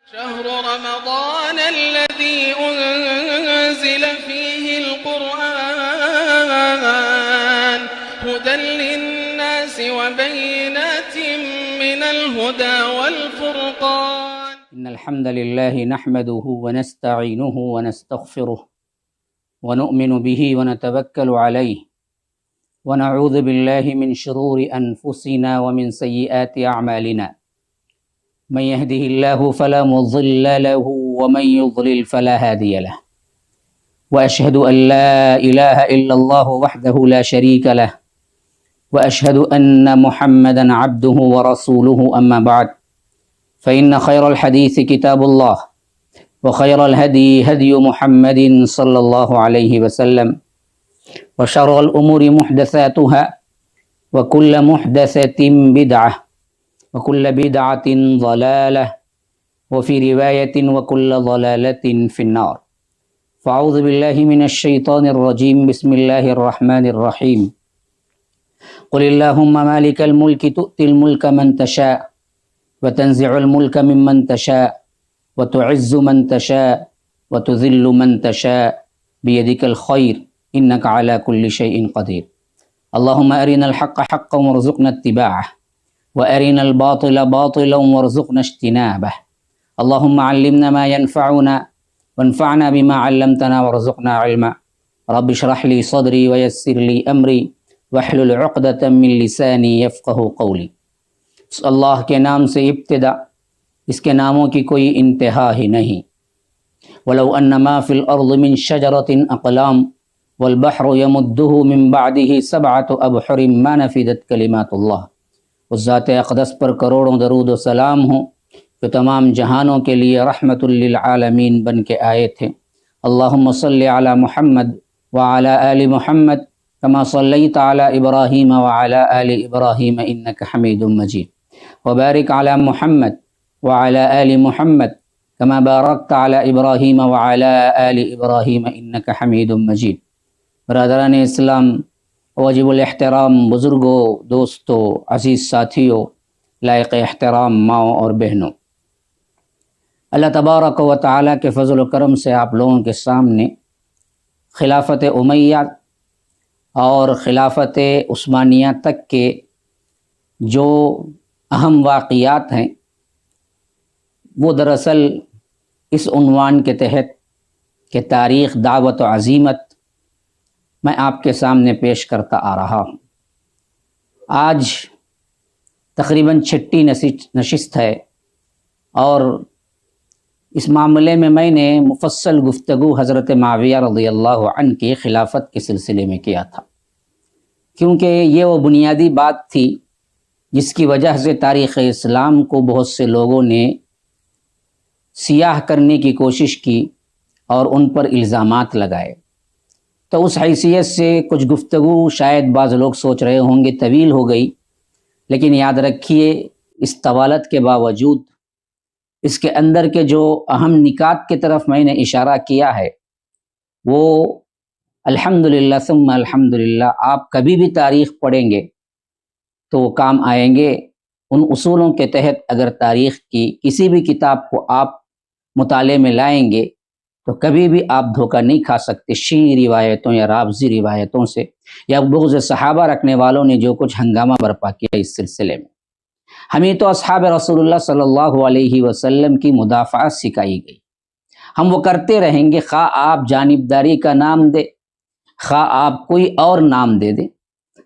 شهر رمضان الذي أنزل فيه القرآن هدى للناس وبينات من الهدى والفرقان. إن الحمد لله نحمده ونستعينه ونستغفره ونؤمن به ونتوكل عليه ونعوذ بالله من شرور أنفسنا ومن سيئات أعمالنا. من يهده الله فلا مضل له ومن يضلل فلا هادي له. وأشهد أن لا إله إلا الله وحده لا شريك له وأشهد أن محمدا عبده ورسوله. أما بعد فإن خير الحديث كتاب الله وخير الهدي هدي محمد صلى الله عليه وسلم وشر الأمور محدثاتها وكل محدثة بدعة وكل بدعة ضلالة وفي رواية وكل ضلالة في النار. فأعوذ بالله من الشيطان الرجيم. بسم الله الرحمن الرحيم. قل اللهم مالك الملك تؤتي الملك من تشاء وتنزع الملك ممن تشاء وتعز من تشاء وتذل من تشاء بيدك الخير إنك على كل شيء قدير. اللهم أرنا الحق حقا وارزقنا اتباعه وأرنا الباطل باطلا وارزقنا اجتنابه. اللهم علمنا ما ينفعنا وانفعنا بما علمتنا وارزقنا علما. رب اشرح لي صدري ويسر لي أمري واحلل عقدة من لساني يفقه قولي. اللہ کے نام سے ابتدا، اس کے ناموں کی کوئی انتہا ہی نہیں. ولو ان ما فی الارض من شجرۃ اقلام والبحر یمدہ من بعدہ سبعۃ ابحر ما نفدت کلمات اللہ. اس ذات اقدس پر کروڑوں درود و سلام ہوں جو تمام جہانوں کے لیے رحمت للعالمین بن کے آئے تھے. اللہم صلی علی محمد وعلی آل محمد کما صلیت علی ابراہیم وعلی آل ابراہیم انک حمید مجید. وبارک علی محمد وعلی آل محمد کما بارکت علی ابراہیم وعلی آل ابراہیم انک حمید مجید. برادران اسلام، واجب الاحترام بزرگوں، دوستوں، عزیز ساتھیوں، لائق احترام ماؤں اور بہنوں، اللہ تبارک و تعالیٰ کے فضل و کرم سے آپ لوگوں کے سامنے خلافت امیہ اور خلافت عثمانیہ تک کے جو اہم واقعات ہیں وہ دراصل اس عنوان کے تحت کہ تاریخ، دعوت و عزیمت میں آپ کے سامنے پیش کرتا آ رہا ہوں. آج تقریباً 6ٹی نشست ہے اور اس معاملے میں نے مفصل گفتگو حضرت معاویہ رضی اللہ عنہ کی خلافت کے سلسلے میں کیا تھا، کیونکہ یہ وہ بنیادی بات تھی جس کی وجہ سے تاریخ اسلام کو بہت سے لوگوں نے سیاہ کرنے کی کوشش کی اور ان پر الزامات لگائے. تو اس حیثیت سے کچھ گفتگو شاید بعض لوگ سوچ رہے ہوں گے طویل ہو گئی، لیکن یاد رکھیے اس طوالت کے باوجود اس کے اندر کے جو اہم نکات کی طرف میں نے اشارہ کیا ہے وہ الحمدللہ ثم الحمدللہ آپ کبھی بھی تاریخ پڑھیں گے تو وہ کام آئیں گے. ان اصولوں کے تحت اگر تاریخ کی کسی بھی کتاب کو آپ مطالعے میں لائیں گے تو کبھی بھی آپ دھوکہ نہیں کھا سکتے شیعی روایتوں یا رافضی روایتوں سے یا بغض صحابہ رکھنے والوں نے جو کچھ ہنگامہ برپا کیا اس سلسلے میں. ہمیں تو اصحاب رسول اللہ صلی اللہ علیہ وسلم کی مدافعت سکھائی گئی، ہم وہ کرتے رہیں گے، خواہ آپ جانبداری کا نام دے، خواہ آپ کوئی اور نام دے دیں،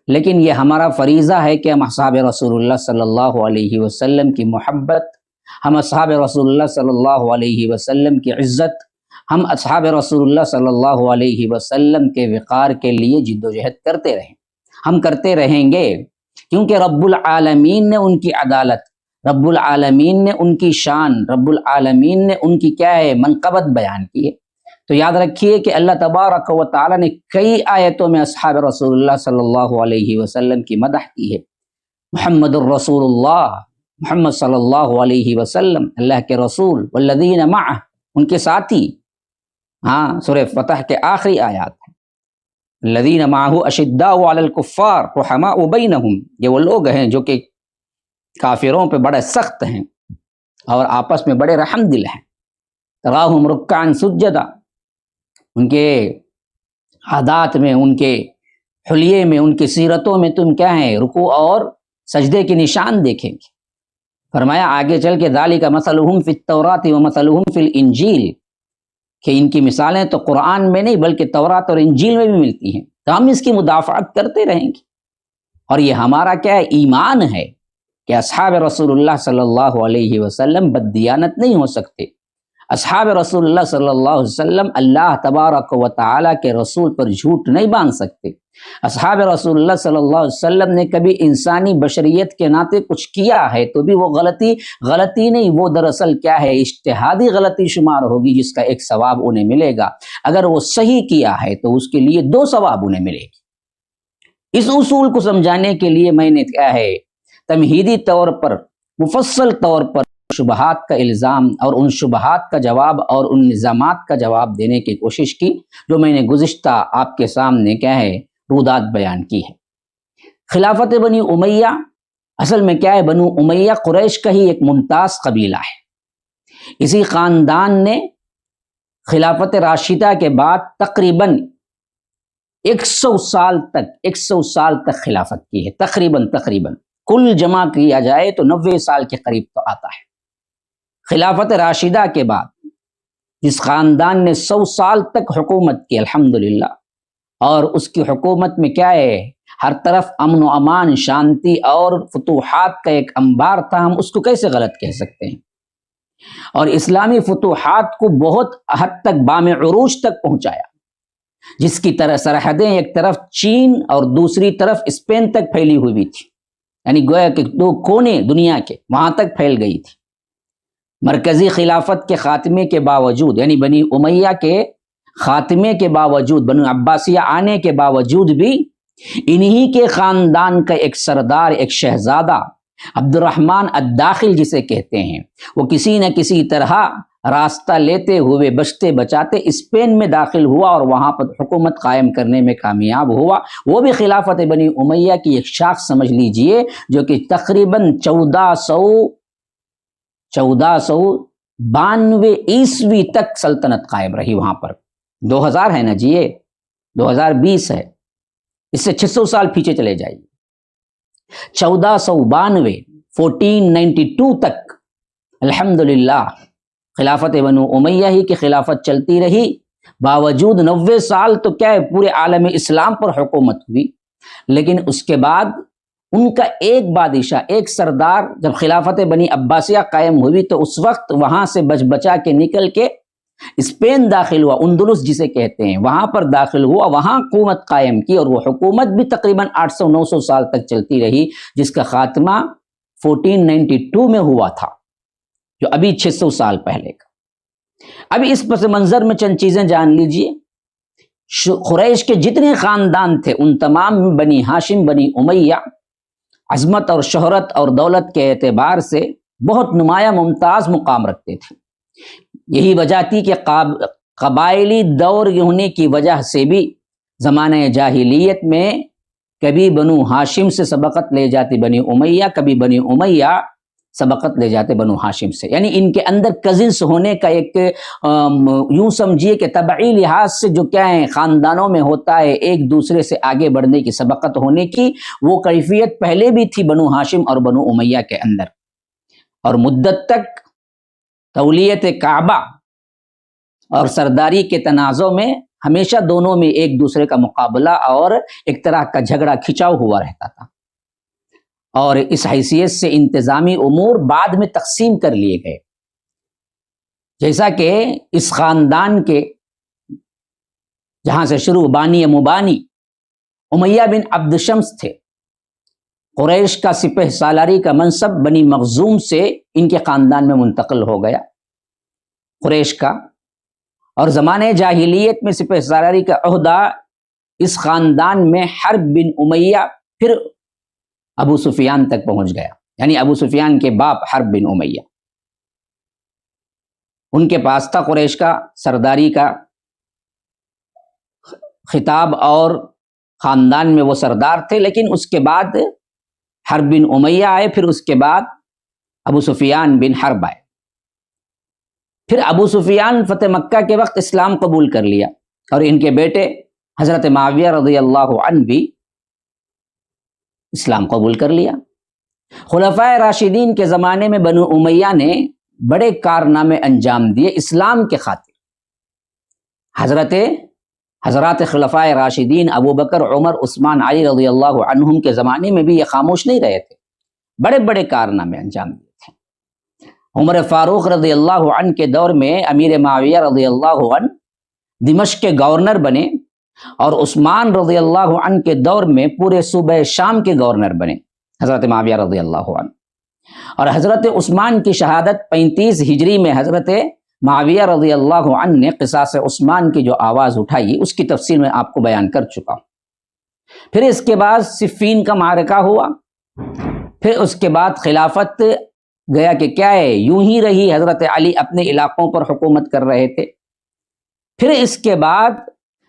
لیکن یہ ہمارا فریضہ ہے کہ ہم اصحاب رسول اللہ صلی اللہ علیہ وسلم کی محبت، ہم اصحاب رسول اللہ صلی اللہ علیہ وسلم کی عزت، ہم اصحاب رسول اللہ صلی اللہ علیہ وسلم کے وقار کے لیے جد و جہد کرتے رہیں. ہم کرتے رہیں گے کیونکہ رب العالمین نے ان کی عدالت، رب العالمین نے ان کی شان، رب العالمین نے ان کی کیا ہے منقبت بیان کی ہے. تو یاد رکھیے کہ اللہ تبارک و تعالیٰ نے کئی آیتوں میں اصحاب رسول اللہ صلی اللہ علیہ وسلم کی مدح کی ہے. محمد الرسول اللہ، محمد صلی اللہ علیہ وسلم اللہ کے رسول، والذین معہ ان کے ساتھی. ہاں سورہ فتح کے آخری آیات ہیں. الذین معہ اشداء علی الکفار رحماء بینہم، یہ وہ لوگ ہیں جو کہ کافروں پہ بڑے سخت ہیں اور آپس میں بڑے رحم دل ہیں. تراہم رکعن سجدا، ان کے عادات میں، ان کے حلیے میں، ان کی سیرتوں میں تم کیا ہیں، رکوع اور سجدے کے نشان دیکھیں گے. فرمایا آگے چل کے ذالک مثلہم فی التوراۃ ومثلہم فی الانجیل، کہ ان کی مثالیں تو قرآن میں نہیں بلکہ تورات اور انجیل میں بھی ملتی ہیں. تو ہم اس کی مدافعت کرتے رہیں گے. اور یہ ہمارا کیا ہے، ایمان ہے کہ اصحاب رسول اللہ صلی اللہ علیہ وسلم بددیانت نہیں ہو سکتے. اصحاب رسول اللہ صلی اللہ علیہ وسلم اللہ تبارک و تعالیٰ کے رسول پر جھوٹ نہیں باندھ سکتے. اصحاب رسول اللہ صلی اللہ علیہ وسلم نے کبھی انسانی بشریت کے ناطے کچھ کیا ہے تو بھی وہ غلطی نہیں، وہ دراصل کیا ہے، اجتہادی غلطی شمار ہوگی، جس کا ایک ثواب انہیں ملے گا. اگر وہ صحیح کیا ہے تو اس کے لیے 2 ثواب انہیں ملے گی. اس اصول کو سمجھانے کے لیے میں نے کیا ہے، تمہیدی طور پر، مفصل طور پر شبہات کا الزام اور ان شبہات کا جواب اور ان نظامات کا جواب دینے کی کوشش کی جو میں نے گزشتہ آپ کے سامنے کیا ہے رودات بیان کی ہے. خلافت بنی امیہ اصل میں کیا ہے، بنو امیہ قریش کا ہی ایک ممتاز قبیلہ ہے. اسی خاندان نے خلافت راشدہ کے بعد تقریباً 100 سال تک خلافت کی ہے. تقریباً کل جمع کیا جائے تو 90 سال کے قریب تو آتا ہے. خلافت راشدہ کے بعد جس خاندان نے 100 سال تک حکومت کی الحمدللہ، اور اس کی حکومت میں کیا ہے، ہر طرف امن و امان، شانتی اور فتوحات کا ایک انبار تھا، ہم اس کو کیسے غلط کہہ سکتے ہیں. اور اسلامی فتوحات کو بہت حد تک بام عروج تک پہنچایا، جس کی طرح سرحدیں ایک طرف چین اور دوسری طرف اسپین تک پھیلی ہوئی تھی، یعنی گویا کہ 2 کونے دنیا کے وہاں تک پھیل گئی تھی. مرکزی خلافت کے خاتمے کے باوجود، یعنی بنی امیہ کے خاتمے کے باوجود، بنو عباسیہ آنے کے باوجود بھی انہی کے خاندان کا ایک سردار، ایک شہزادہ عبد الرحمن الداخل جسے کہتے ہیں، وہ کسی نہ کسی طرح راستہ لیتے ہوئے بچتے بچاتے اسپین میں داخل ہوا اور وہاں پر حکومت قائم کرنے میں کامیاب ہوا. وہ بھی خلافت بنی امیہ کی ایک شاخ سمجھ لیجئے، جو کہ تقریباً 1492 عیسوی تک سلطنت قائم رہی وہاں پر. 2000 ہے نا جی، یہ 2020 ہے، اس سے 600 سال پیچھے چلے جائیے. 1492 تک الحمدللہ خلافت بنو امیہ ہی کی خلافت چلتی رہی. باوجود 90 سال تو کیا ہے پورے عالم اسلام پر حکومت ہوئی. لیکن اس کے بعد ان کا ایک بادشاہ، ایک سردار جب خلافت بنی عباسیہ قائم ہوئی تو اس وقت وہاں سے بچا کے نکل کے اسپین داخل ہوا، اندلس جسے کہتے ہیں، وہاں پر داخل ہوا، وہاں حکومت قائم کی، اور وہ حکومت بھی تقریباً 800-900 سال تک چلتی رہی، جس کا خاتمہ 1492 میں ہوا تھا، جو ابھی 600 سال پہلے کا. ابھی اس پس منظر میں چند چیزیں جان لیجئے. قریش کے جتنے خاندان تھے ان تمام بنی ہاشم، بنی امیہ عظمت اور شہرت اور دولت کے اعتبار سے بہت نمایاں ممتاز مقام رکھتے تھے. یہی وجہ تھی کہ قبائلی دور ہونے کی وجہ سے بھی زمانہ جاہلیت میں کبھی بنو ہاشم سے سبقت لے جاتی بنی امیہ، کبھی بنی امیہ سبقت لے جاتے بنو ہاشم سے. یعنی ان کے اندر کزنس ہونے کا ایک یوں سمجھیے کہ طبعی لحاظ سے جو کیا ہے خاندانوں میں ہوتا ہے ایک دوسرے سے آگے بڑھنے کی، سبقت ہونے کی، وہ کیفیت پہلے بھی تھی بنو ہاشم اور بنو امیہ کے اندر. اور مدت تک تولیت کعبہ اور سرداری کے تنازع میں ہمیشہ دونوں میں ایک دوسرے کا مقابلہ اور ایک طرح کا جھگڑا کھچاؤ ہوا رہتا تھا. اور اس حیثیت سے انتظامی امور بعد میں تقسیم کر لیے گئے. جیسا کہ اس خاندان کے جہاں سے شروع بانی مبانی امیہ بن عبد شمس تھے، قریش کا سپہ سالاری کا منصب بنی مخزوم سے ان کے خاندان میں منتقل ہو گیا قریش کا. اور زمانے جاہلیت میں سپہ سالاری کا عہدہ اس خاندان میں حرب بن امیہ پھر ابو سفیان تک پہنچ گیا، یعنی ابو سفیان کے باپ حرب بن امیہ. ان کے پاس تھا قریش کا سرداری کا خطاب اور خاندان میں وہ سردار تھے. لیکن اس کے بعد حرب بن امیہ آئے، پھر اس کے بعد ابو سفیان بن حرب آئے. پھر ابو سفیان فتح مکہ کے وقت اسلام قبول کر لیا، اور ان کے بیٹے حضرت معاویہ رضی اللہ عنہ بھی اسلام قبول کر لیا۔ خلفائے راشدین کے زمانے میں بنو امیہ نے بڑے کارنامے انجام دیے اسلام کے خاطر۔ حضرات خلفائے راشدین ابو بکر، عمر، عثمان، علی رضی اللہ عنہم کے زمانے میں بھی یہ خاموش نہیں رہے تھے، بڑے بڑے کارنامے انجام دیے تھے۔ عمر فاروق رضی اللہ عنہ کے دور میں امیر معاویہ رضی اللہ عنہ دمشق کے گورنر بنے، اور عثمان رضی اللہ عنہ کے دور میں پورے صوبہ شام کے گورنر بنے حضرت معاویہ رضی اللہ عنہ۔ اور حضرت عثمان کی شہادت 35 ہجری میں حضرت معاویہ رضی اللہ عنہ نے قصاص عثمان کی جو آواز اٹھائی، اس کی تفصیل میں آپ کو بیان کر چکا ہوں۔ پھر اس کے بعد صفین کا معرکہ ہوا، پھر اس کے بعد خلافت گیا کہ کیا ہے یوں ہی رہی، حضرت علی اپنے علاقوں پر حکومت کر رہے تھے۔ پھر اس کے بعد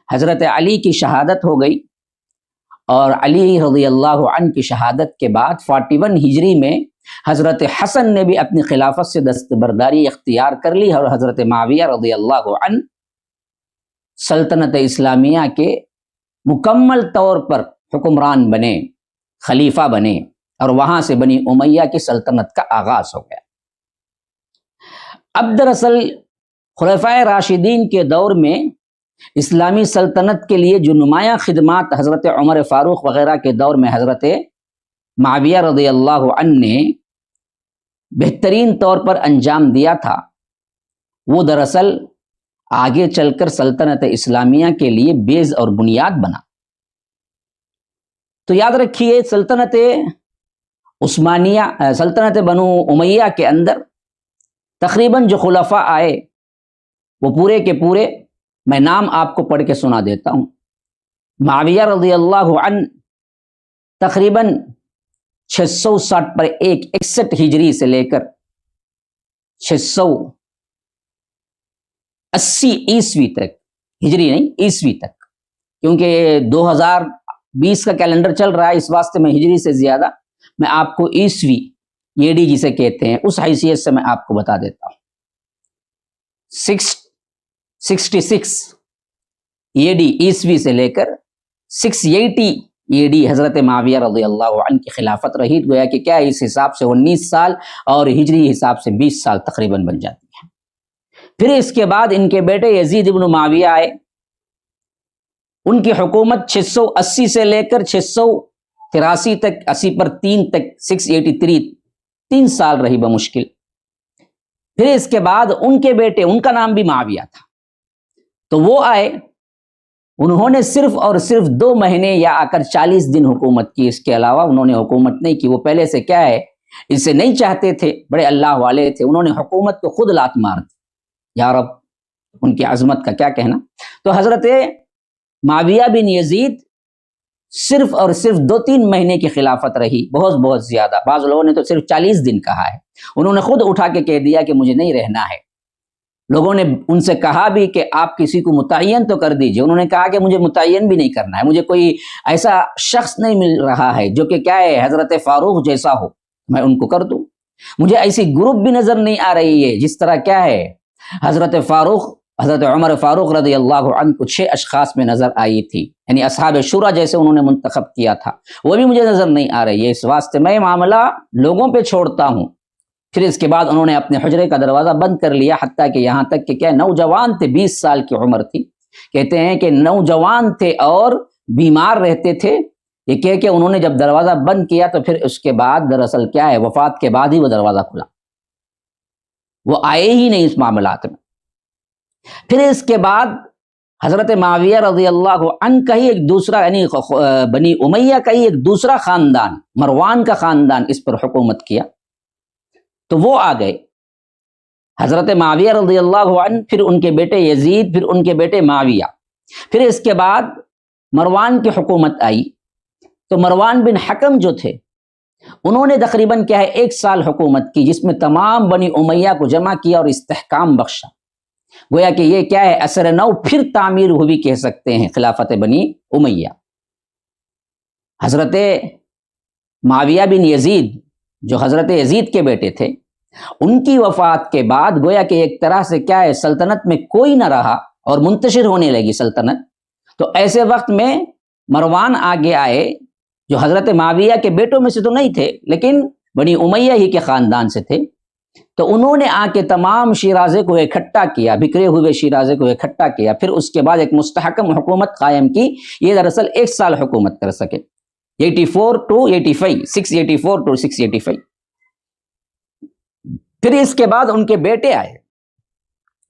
حضرت علی کی شہادت ہو گئی، اور علی رضی اللہ عنہ کی شہادت کے بعد 41 ہجری میں حضرت حسن نے بھی اپنی خلافت سے دستبرداری اختیار کر لی، اور حضرت معاویہ رضی اللہ عنہ سلطنت اسلامیہ کے مکمل طور پر حکمران بنے، خلیفہ بنے، اور وہاں سے بنی امیہ کی سلطنت کا آغاز ہو گیا۔ اب دراصل خلفائے راشدین کے دور میں اسلامی سلطنت کے لیے جو نمایاں خدمات حضرت عمر فاروق وغیرہ کے دور میں حضرت معاویہ رضی اللہ عنہ نے بہترین طور پر انجام دیا تھا، وہ دراصل آگے چل کر سلطنت اسلامیہ کے لیے بیز اور بنیاد بنا۔ تو یاد رکھیے، سلطنت عثمانیہ، سلطنت بنو امیہ کے اندر تقریباً جو خلفاء آئے وہ پورے کے پورے، میں نام آپ کو پڑھ کے سنا دیتا ہوں۔ معاویہ رضی اللہ عنہ تقریباً 660 پر 61 ہجری سے لے کر 680 عیسوی تک، ہجری نہیں عیسوی تک، کیونکہ 2020 کا کیلنڈر چل رہا ہے، اس واسطے میں ہجری سے زیادہ میں آپ کو عیسوی ایڈی جسے کہتے ہیں اس حیثیت سے میں آپ کو بتا دیتا ہوں۔ 666 ایڈی عیسوی سے لے کر 680 ایڈی حضرت معاویہ رضی اللہ عنہ کی خلافت رہی، گویا کہ کیا اس حساب سے 19 سال اور ہجری حساب سے 20 سال تقریباً بن جاتی ہے۔ پھر اس کے بعد ان کے بیٹے یزید ابن معاویہ آئے، ان کی حکومت 680 سے لے کر 683 تک، 80 پر 3 تک 683 3 سال رہی بمشکل۔ پھر اس کے بعد ان کے بیٹے، ان کا نام بھی معاویہ تھا، تو وہ آئے، انہوں نے صرف اور صرف 2 مہینے یا آ کر 40 دن حکومت کی، اس کے علاوہ انہوں نے حکومت نہیں کی۔ وہ پہلے سے کیا ہے اسے نہیں چاہتے تھے، بڑے اللہ والے تھے، انہوں نے حکومت کو خود لات مار دی، یا رب ان کی عظمت کا کیا کہنا۔ تو حضرت معاویہ بن یزید صرف اور صرف 2-3 مہینے کی خلافت رہی، بہت زیادہ، بعض لوگوں نے تو صرف 40 دن کہا ہے، انہوں نے خود اٹھا کے کہہ دیا کہ مجھے نہیں رہنا ہے۔ لوگوں نے ان سے کہا بھی کہ آپ کسی کو متعین تو کر دیجئے، انہوں نے کہا کہ مجھے متعین بھی نہیں کرنا ہے، مجھے کوئی ایسا شخص نہیں مل رہا ہے جو کہ کیا ہے حضرت فاروق جیسا ہو، میں ان کو کر دوں، مجھے ایسی گروپ بھی نظر نہیں آ رہی ہے جس طرح کیا ہے حضرت عمر فاروق رضی اللہ عنہ کو 6 اشخاص میں نظر آئی تھی، یعنی اصحاب شورا جیسے انہوں نے منتخب کیا تھا، وہ بھی مجھے نظر نہیں آ رہی ہے، اس واسطے میں معاملہ لوگوں پہ چھوڑتا ہوں۔ پھر اس کے بعد انہوں نے اپنے حجرے کا دروازہ بند کر لیا، حتیٰ کہ یہاں تک کہ کیا نوجوان تھے، 20 سال کی عمر تھی، کہتے ہیں کہ نوجوان تھے اور بیمار رہتے تھے، یہ کہہ کہ انہوں نے جب دروازہ بند کیا تو پھر اس کے بعد دراصل کیا ہے وفات کے بعد ہی وہ دروازہ کھلا، وہ آئے ہی نہیں اس معاملات میں۔ پھر اس کے بعد حضرت معاویہ رضی اللہ عنہ کا ہی ایک دوسرا، یعنی بنی امیہ کا ہی ایک دوسرا خاندان، مروان کا خاندان اس پر حکومت کیا، تو وہ آ گئے حضرت معاویہ رضی اللہ عنہ، پھر ان کے بیٹے یزید، پھر ان کے بیٹے معاویہ، پھر اس کے بعد مروان کی حکومت آئی۔ تو مروان بن حکم جو تھے انہوں نے تقریباً کیا ہے 1 سال حکومت کی، جس میں تمام بنی امیہ کو جمع کیا اور استحکام بخشا، گویا کہ یہ کیا ہے اثر نو پھر تعمیر ہوئی کہہ سکتے ہیں خلافت بنی امیہ۔ حضرت معاویہ بن یزید جو حضرت یزید کے بیٹے تھے، ان کی وفات کے بعد گویا کہ ایک طرح سے کیا ہے، سلطنت میں کوئی نہ رہا اور منتشر ہونے لگی سلطنت. تو ایسے وقت میں مروان آگے آئے، جو حضرت معاویہ کے بیٹوں میں سے تو نہیں تھے لیکن بنی امیہ ہی کے خاندان سے تھے. تو انہوں نے آ کے تمام شیرازے کو اکٹھا کیا، بکھرے ہوئے شیرازے کو اکٹھا کیا، پھر اس کے بعد ایک مستحکم حکومت قائم کی. یہ دراصل 1 سال حکومت کر سکے، 84 to 85، 684 to 685. پھر اس کے بعد ان کے بیٹے آئے،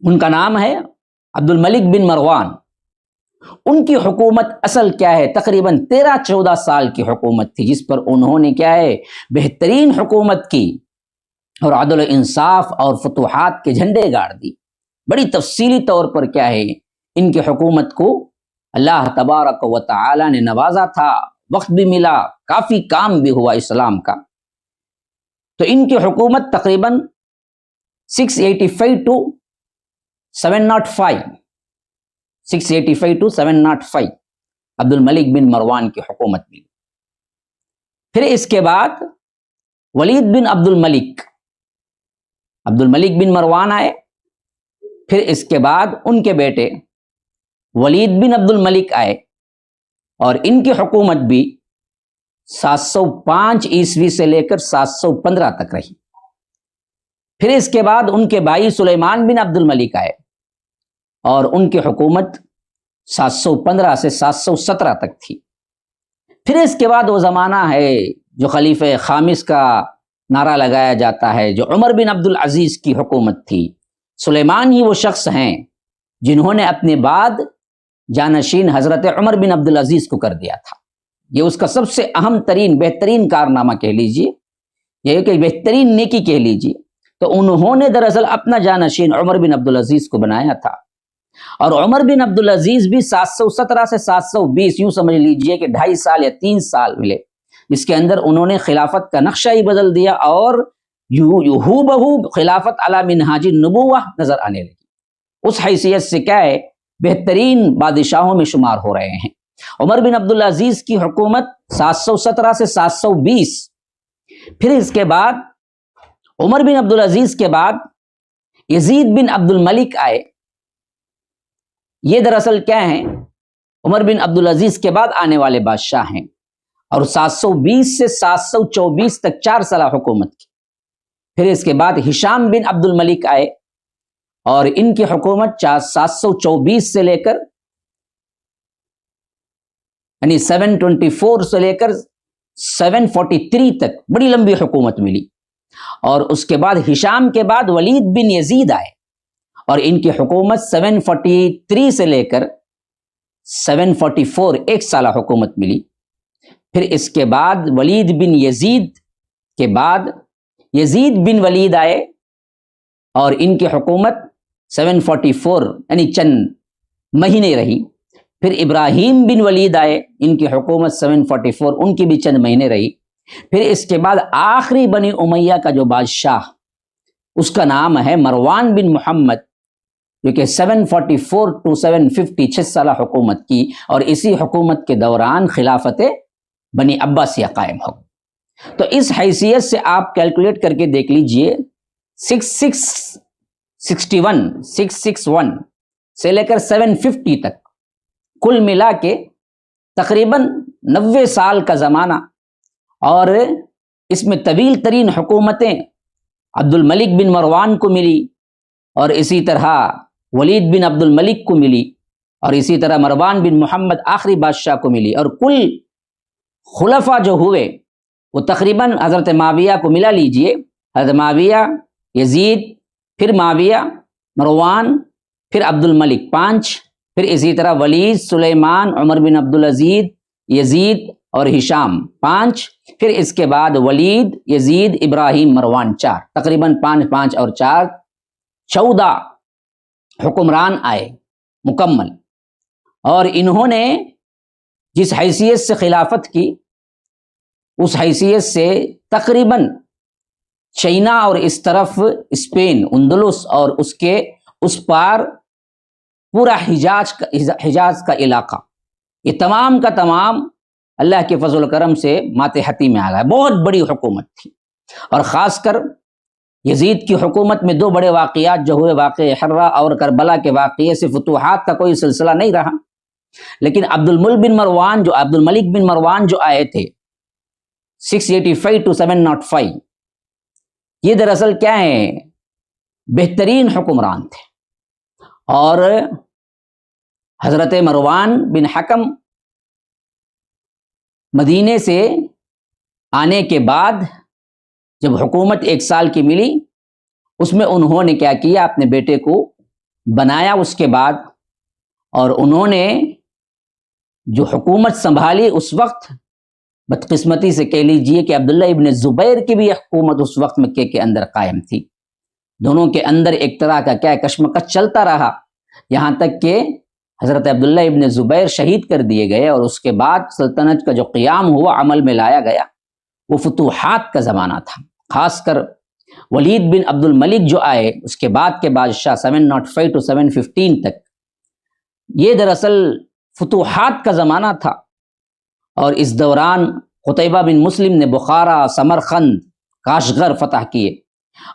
ان کا نام ہے عبد الملک بن مروان. ان کی حکومت اصل کیا ہے، تقریباً 13-14 سال کی حکومت تھی، جس پر انہوں نے کیا ہے، بہترین حکومت کی اور عدل و انصاف اور فتوحات کے جھنڈے گاڑ دی. بڑی تفصیلی طور پر کیا ہے، ان کی حکومت کو اللہ تبارک و تعالی نے نوازا تھا، وقت بھی ملا، کافی کام بھی ہوا اسلام کا. تو ان کی حکومت تقریباً 685 to 705، 685 to 705 عبد الملک بن مروان کی حکومت ملی. پھر اس کے بعد ولید بن عبد الملک بن مروان آئے. پھر اس کے بعد ان کے بیٹے ولید بن عبد الملک آئے اور ان کی حکومت بھی 705 عیسوی سے لے کر 715 تک رہی. پھر اس کے بعد ان کے بھائی سلیمان بن عبد الملک آئے اور ان کی حکومت 715 سے 717 تک تھی. پھر اس کے بعد وہ زمانہ ہے جو خلیفہ خامس کا نعرہ لگایا جاتا ہے، جو عمر بن عبد العزیز کی حکومت تھی. سلیمان ہی وہ شخص ہیں جنہوں نے اپنے بعد جانشین حضرت عمر بن عبد العزیز کو کر دیا تھا. یہ اس کا سب سے اہم ترین بہترین کارنامہ کہہ لیجئے، یہ کہ بہترین نیکی کہہ لیجئے. تو انہوں نے دراصل اپنا جانشین عمر بن عبد العزیز کو بنایا تھا. اور عمر بن عبد العزیز بھی 717 سے 720، یوں سمجھ لیجئے کہ 2.5 سال یا 3 سال ملے، جس کے اندر انہوں نے خلافت کا نقشہ ہی بدل دیا اور ہو بہو خلافت علی منہاج النبوہ نظر آنے لگی. اس حیثیت سے کیا ہے، بہترین بادشاہوں میں شمار ہو رہے ہیں. عمر بن عبد العزیز کی حکومت 717 سے 720. پھر اس کے بعد عمر بن عبد العزیز کے بعد یزید بن عبد الملک آئے. یہ دراصل کیا ہیں، عمر بن عبد العزیز کے بعد آنے والے بادشاہ ہیں اور 720 سے 724 تک 4 سال حکومت کی. پھر اس کے بعد ہشام بن عبد الملک آئے اور ان کی حکومت 724 سے لے کر یعنی 724 سے لے کر 743 تک بڑی لمبی حکومت ملی. اور اس کے بعد ہشام کے بعد ولید بن یزید آئے اور ان کی حکومت 743 سے لے کر 744 1 سالہ حکومت ملی. پھر اس کے بعد ولید بن یزید کے بعد یزید بن ولید آئے اور ان کی حکومت 744 یعنی چند مہینے رہی. پھر ابراہیم بن ولید آئے، ان کی حکومت 744، ان کی بھی چند مہینے رہی. پھر اس کے بعد آخری بنی امیہ کا جو بادشاہ، اس کا نام ہے مروان بن محمد، جو کہ 744 to 750 6 سالہ حکومت کی اور اسی حکومت کے دوران خلافت بنی عباسیہ قائم ہو. تو اس حیثیت سے آپ کیلکولیٹ کر کے دیکھ لیجئے 661 سے لے کر 750 تک کل ملا کے تقریباً 90 سال کا زمانہ. اور اس میں طویل ترین حکومتیں عبد الملک بن مروان کو ملی اور اسی طرح ولید بن عبد الملک کو ملی اور اسی طرح مروان بن محمد آخری بادشاہ کو ملی. اور کل خلفاء جو ہوئے وہ تقریباً حضرت معاویہ کو ملا لیجئے، حضرت معاویہ، یزید، پھر معاویہ، مروان، پھر عبد الملک 5، پھر اسی طرح ولید، سلیمان، عمر بن عبد العزیز، یزید اور ہشام 5، پھر اس کے بعد ولید، یزید، ابراہیم، مروان 4، تقریباً 5 اور 4 14 حکمران آئے مکمل. اور انہوں نے جس حیثیت سے خلافت کی اس حیثیت سے تقریباً چائنا اور اس طرف اسپین، اندلس اور اس کے اس پار پورا حجاز کا علاقہ، یہ تمام کا تمام اللہ کے فضل و کرم سے ماتحتی میں آ گیا. بہت بڑی حکومت تھی. اور خاص کر یزید کی حکومت میں 2 بڑے واقعات جو ہوئے، واقع حرہ اور کربلا کے واقعے سے فتوحات کا کوئی سلسلہ نہیں رہا، لیکن عبد الملک بن مروان جو آئے تھے 685 to 705، یہ دراصل کیا ہیں، بہترین حکمران تھے، اور حضرت مروان بن حکم مدینے سے آنے کے بعد جب حکومت 1 سال کی ملی، اس میں انہوں نے کیا کیا، اپنے بیٹے کو بنایا اس کے بعد، اور انہوں نے جو حکومت سنبھالی اس وقت بدقسمتی سے کہہ لیجئے کہ عبداللہ ابن زبیر کی بھی حکومت اس وقت مکے کے اندر قائم تھی، دونوں کے اندر ایک طرح کا کیا کشمکش چلتا رہا، یہاں تک کہ حضرت عبداللہ ابن زبیر شہید کر دیے گئے، اور اس کے بعد سلطنت کا جو قیام ہوا، عمل میں لایا گیا، وہ فتوحات کا زمانہ تھا۔ خاص کر ولید بن عبد الملک جو آئے اس کے بعد کے بادشاہ 705 to 715 تک، یہ دراصل فتوحات کا زمانہ تھا، اور اس دوران قتیبہ بن مسلم نے بخارا، سمرقند، کاشغر فتح کیے،